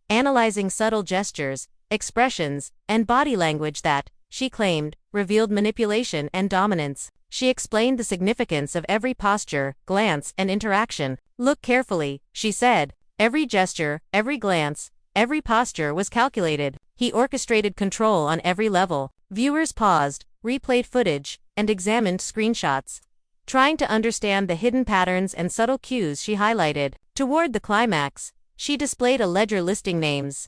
analyzing subtle gestures, expressions, and body language that, she claimed, revealed manipulation and dominance. She explained the significance of every posture, glance, and interaction. "Look carefully," she said. "Every gesture, every glance, every posture was calculated." He orchestrated control on every level. Viewers paused, replayed footage, and examined screenshots, trying to understand the hidden patterns and subtle cues she highlighted. Toward the climax, she displayed a ledger listing names,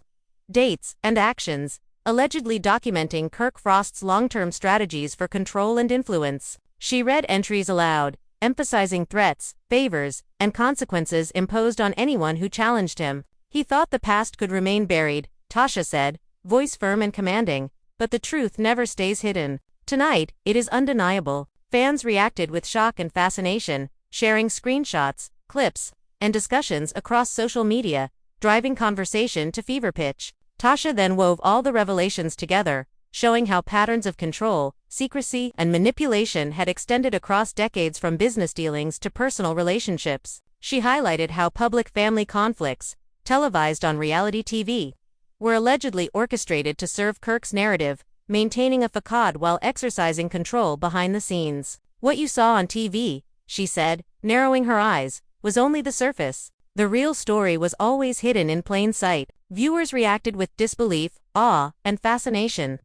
dates, and actions, allegedly documenting Kirk Frost's long-term strategies for control and influence. She read entries aloud, emphasizing threats, favors, and consequences imposed on anyone who challenged him. "He thought the past could remain buried," Tasha said, voice firm and commanding, "but the truth never stays hidden. Tonight, it is undeniable." Fans reacted with shock and fascination, sharing screenshots, clips, and discussions across social media, driving conversation to fever pitch. Tasha then wove all the revelations together, showing how patterns of control, secrecy, and manipulation had extended across decades from business dealings to personal relationships. She highlighted how public family conflicts, televised on reality TV, were allegedly orchestrated to serve Kirk's narrative, maintaining a facade while exercising control behind the scenes. "What you saw on TV," she said, narrowing her eyes, "was only the surface. The real story was always hidden in plain sight." Viewers reacted with disbelief, awe, and fascination,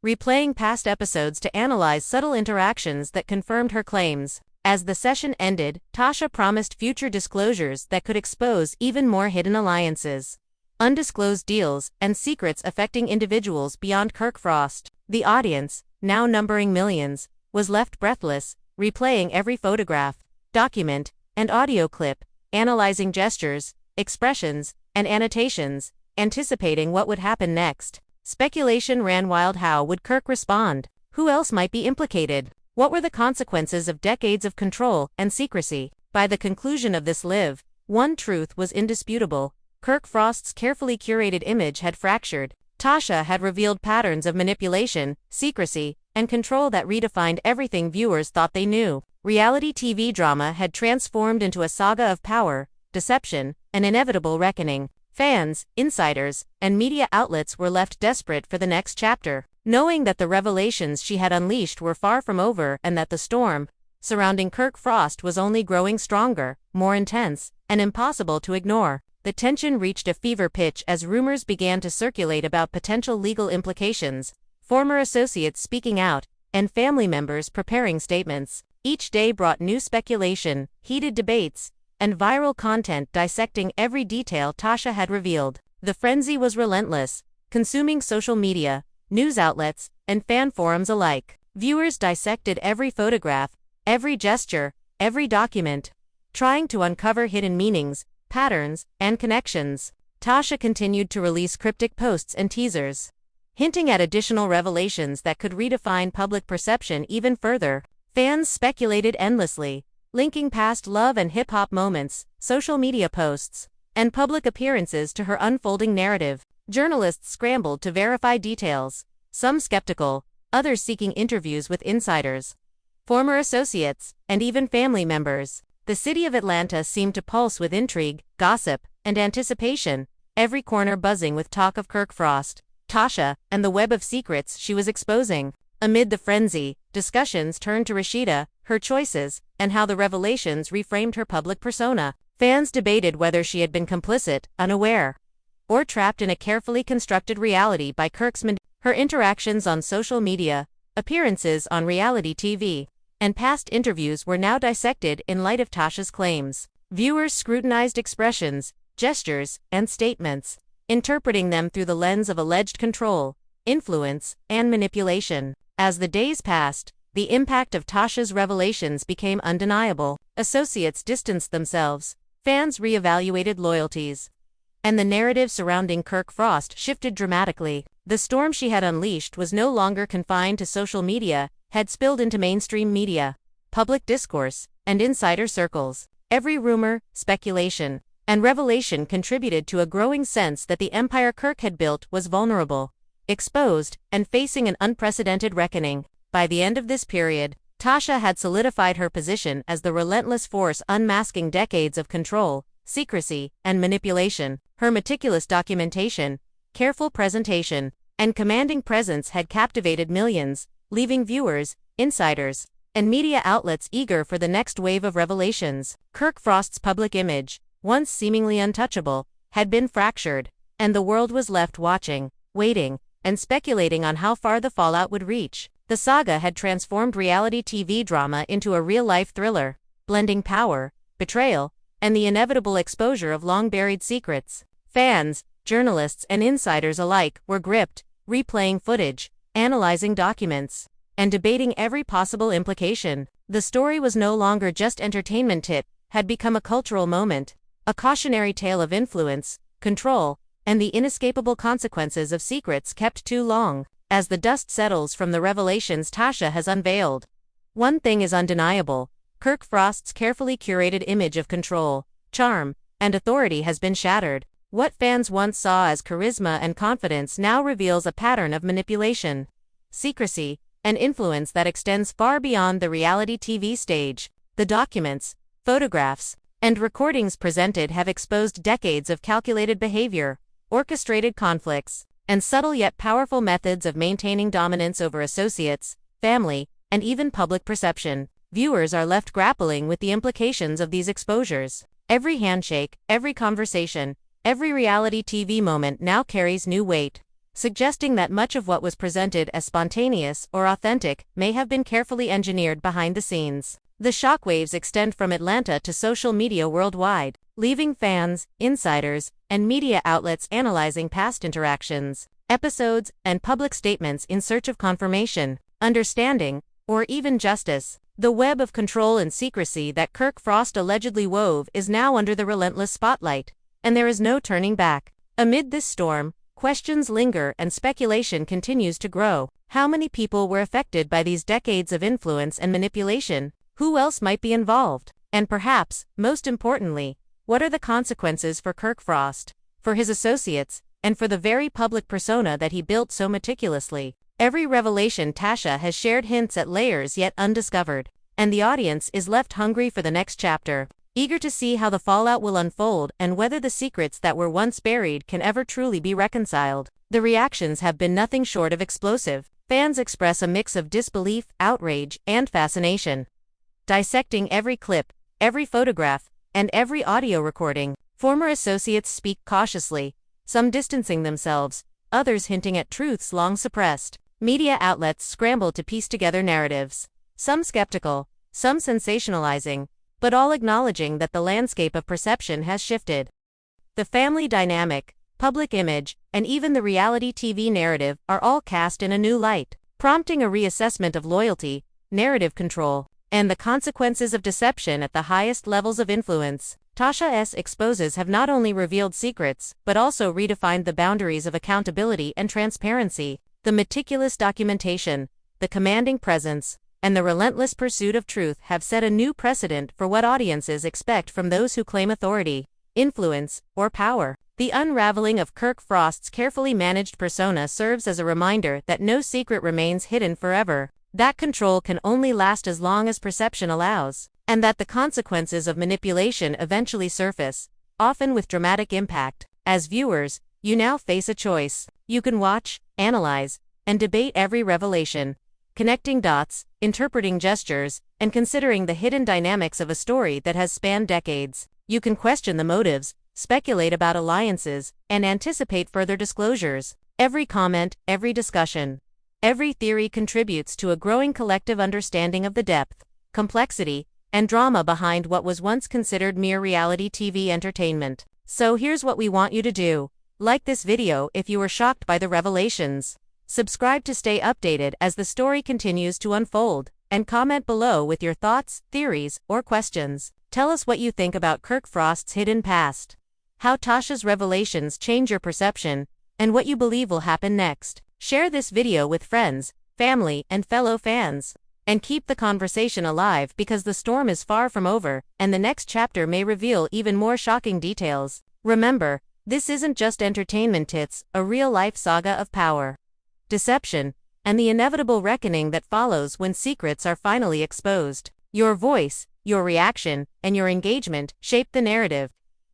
replaying past episodes to analyze subtle interactions that confirmed her claims. As the session ended, Tasha promised future disclosures that could expose even more hidden alliances, undisclosed deals, and secrets affecting individuals beyond Kirk Frost. The audience, now numbering millions, was left breathless, replaying every photograph, document, and audio clip, analyzing gestures, expressions, and annotations, anticipating what would happen next. Speculation ran wild. How would Kirk respond? Who else might be implicated? What were the consequences of decades of control and secrecy? By the conclusion of this live, one truth was indisputable: Kirk Frost's carefully curated image had fractured. Tasha had revealed patterns of manipulation, secrecy, and control that redefined everything viewers thought they knew. Reality TV drama had transformed into a saga of power, deception, and inevitable reckoning. Fans, insiders, and media outlets were left desperate for the next chapter, knowing that the revelations she had unleashed were far from over and that the storm surrounding Kirk Frost was only growing stronger, more intense, and impossible to ignore. The tension reached a fever pitch as rumors began to circulate about potential legal implications, former associates speaking out, and family members preparing statements. Each day brought new speculation, heated debates, and viral content dissecting every detail Tasha had revealed. The frenzy was relentless, consuming social media, news outlets, and fan forums alike. Viewers dissected every photograph, every gesture, every document, trying to uncover hidden meanings, patterns, and connections. Tasha continued to release cryptic posts and teasers, hinting at additional revelations that could redefine public perception even further. Fans speculated endlessly, linking past love and hip-hop moments, social media posts, and public appearances to her unfolding narrative. Journalists scrambled to verify details, some skeptical, others seeking interviews with insiders, former associates, and even family members. The city of Atlanta seemed to pulse with intrigue, gossip, and anticipation, every corner buzzing with talk of Kirk Frost, Tasha, and the web of secrets she was exposing. Amid the frenzy, discussions turned to Rashida, her choices, and how the revelations reframed her public persona. Fans debated whether she had been complicit, unaware, or trapped in a carefully constructed reality by Kirk's her interactions on social media, appearances on reality TV, and past interviews were now dissected in light of Tasha's claims. Viewers scrutinized expressions, gestures, and statements, interpreting them through the lens of alleged control, influence, and manipulation. As the days passed, the impact of Tasha's revelations became undeniable. Associates distanced themselves, fans reevaluated loyalties, and the narrative surrounding Kirk Frost shifted dramatically. The storm she had unleashed was no longer confined to social media, had spilled into mainstream media, public discourse, and insider circles. Every rumor, speculation, and revelation contributed to a growing sense that the empire Kirk had built was vulnerable, exposed, and facing an unprecedented reckoning. By the end of this period, Tasha had solidified her position as the relentless force unmasking decades of control, secrecy, and manipulation. Her meticulous documentation, careful presentation, and commanding presence had captivated millions, leaving viewers, insiders, and media outlets eager for the next wave of revelations. Kirk Frost's public image, once seemingly untouchable, had been fractured, and the world was left watching, waiting, and speculating on how far the fallout would reach. The saga had transformed reality TV drama into a real-life thriller, blending power, betrayal, and the inevitable exposure of long-buried secrets. Fans, journalists, and insiders alike were gripped, replaying footage, analyzing documents, and debating every possible implication. The story was no longer just entertainment, it had become a cultural moment, a cautionary tale of influence, control, and the inescapable consequences of secrets kept too long. As the dust settles from the revelations Tasha has unveiled, one thing is undeniable: Kirk Frost's carefully curated image of control, charm, and authority has been shattered. What fans once saw as charisma and confidence now reveals a pattern of manipulation, secrecy, and influence that extends far beyond the reality TV stage. The documents, photographs, and recordings presented have exposed decades of calculated behavior, orchestrated conflicts, and subtle yet powerful methods of maintaining dominance over associates, family, and even public perception. Viewers are left grappling with the implications of these exposures. Every handshake, every conversation, every reality TV moment now carries new weight, suggesting that much of what was presented as spontaneous or authentic may have been carefully engineered behind the scenes. The shockwaves extend from Atlanta to social media worldwide, leaving fans, insiders, and media outlets analyzing past interactions, episodes, and public statements in search of confirmation, understanding, or even justice. The web of control and secrecy that Kirk Frost allegedly wove is now under the relentless spotlight, and there is no turning back. Amid this storm, questions linger and speculation continues to grow. How many people were affected by these decades of influence and manipulation? Who else might be involved? And perhaps, most importantly, what are the consequences for Kirk Frost, for his associates, and for the very public persona that he built so meticulously? Every revelation Tasha has shared hints at layers yet undiscovered, and the audience is left hungry for the next chapter, eager to see how the fallout will unfold and whether the secrets that were once buried can ever truly be reconciled. The reactions have been nothing short of explosive. Fans express a mix of disbelief, outrage, and fascination, dissecting every clip, every photograph, and every audio recording. Former associates speak cautiously, some distancing themselves, others hinting at truths long suppressed. Media outlets scramble to piece together narratives, some skeptical, some sensationalizing, but all acknowledging that the landscape of perception has shifted. The family dynamic, public image, and even the reality TV narrative are all cast in a new light. prompting a reassessment of loyalty, narrative control, and the consequences of deception at the highest levels of influence. Tasha's exposes have not only revealed secrets, but also redefined the boundaries of accountability and transparency. The meticulous documentation, the commanding presence, and the relentless pursuit of truth have set a new precedent for what audiences expect from those who claim authority, influence, or power. The unraveling of Kirk Frost's carefully managed persona serves as a reminder that no secret remains hidden forever, that control can only last as long as perception allows, and that the consequences of manipulation eventually surface, often with dramatic impact. As viewers, you now face a choice. You can watch, analyze, and debate every revelation, connecting dots, interpreting gestures, and considering the hidden dynamics of a story that has spanned decades. You can question the motives, speculate about alliances, and anticipate further disclosures. Every comment, every discussion, every theory contributes to a growing collective understanding of the depth, complexity, and drama behind what was once considered mere reality TV entertainment. So here's what we want you to do. Like this video if you were shocked by the revelations. Subscribe to stay updated as the story continues to unfold, and comment below with your thoughts, theories, or questions. Tell us what you think about Kirk Frost's hidden past, how Tasha's revelations change your perception, and what you believe will happen next. Share this video with friends, family, and fellow fans. And keep the conversation alive because the storm is far from over, and the next chapter may reveal even more shocking details. Remember, this isn't just entertainment, it's a real-life saga of power, deception, and the inevitable reckoning that follows when secrets are finally exposed. Your voice, your reaction, and your engagement shape the narrative,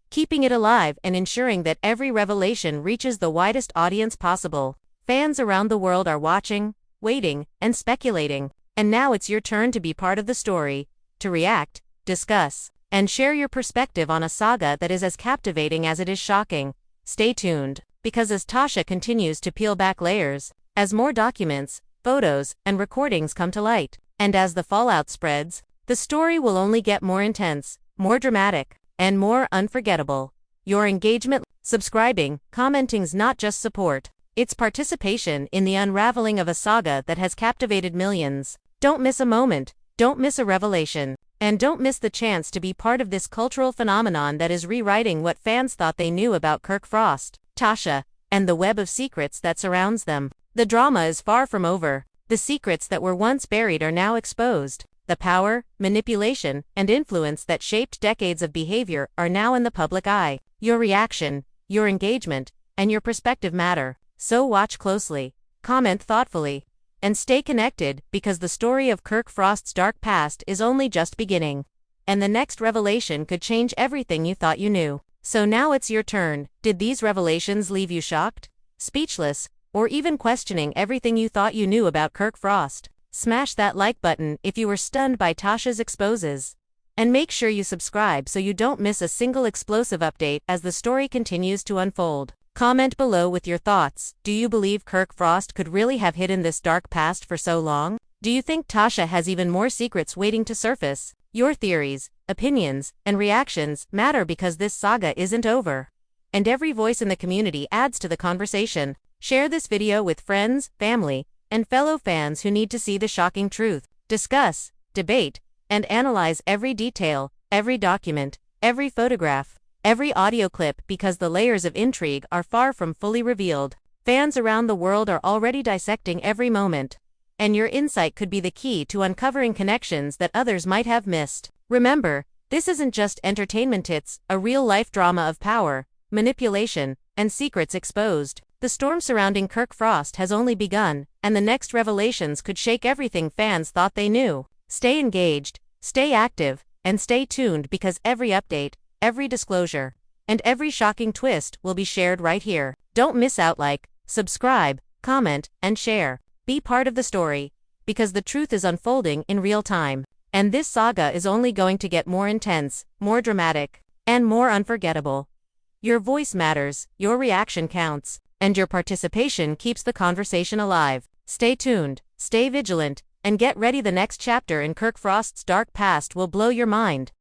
keeping it alive and ensuring that every revelation reaches the widest audience possible. Fans around the world are watching, waiting, and speculating. And now it's your turn to be part of the story, to react, discuss, and share your perspective on a saga that is as captivating as it is shocking. Stay tuned, because as Tasha continues to peel back layers, as more documents, photos, and recordings come to light, and as the fallout spreads, the story will only get more intense, more dramatic, and more unforgettable. Your engagement, subscribing, commenting's not just support, it's participation in the unraveling of a saga that has captivated millions. Don't miss a moment, don't miss a revelation, and don't miss the chance to be part of this cultural phenomenon that is rewriting what fans thought they knew about Kirk Frost, Tasha, and the web of secrets that surrounds them. The drama is far from over. The secrets that were once buried are now exposed. The power, manipulation, and influence that shaped decades of behavior are now in the public eye. Your reaction, your engagement, and your perspective matter. So watch closely, comment thoughtfully, and stay connected because the story of Kirk Frost's dark past is only just beginning. And the next revelation could change everything you thought you knew. So now it's your turn. Did these revelations leave you shocked, speechless, or even questioning everything you thought you knew about Kirk Frost? Smash that like button if you were stunned by Tasha's exposes. And make sure you subscribe so you don't miss a single explosive update as the story continues to unfold. Comment below with your thoughts. Do you believe Kirk Frost could really have hidden this dark past for so long? Do you think Tasha has even more secrets waiting to surface? Your theories, opinions, and reactions matter because this saga isn't over. And every voice in the community adds to the conversation. Share this video with friends, family, and fellow fans who need to see the shocking truth. Discuss, debate, and analyze every detail, every document, every photograph, every audio clip because the layers of intrigue are far from fully revealed. Fans around the world are already dissecting every moment, and your insight could be the key to uncovering connections that others might have missed. Remember, this isn't just entertainment, it's a real-life drama of power, manipulation, and secrets exposed. The storm surrounding Kirk Frost has only begun, and the next revelations could shake everything fans thought they knew. Stay engaged, stay active, and stay tuned because every update, every disclosure, and every shocking twist will be shared right here. Don't miss out. Like, subscribe, comment, and share. Be part of the story, because the truth is unfolding in real time. And this saga is only going to get more intense, more dramatic, and more unforgettable. Your voice matters, your reaction counts, and your participation keeps the conversation alive. Stay tuned, stay vigilant, and get ready. The next chapter in Kirk Frost's dark past will blow your mind.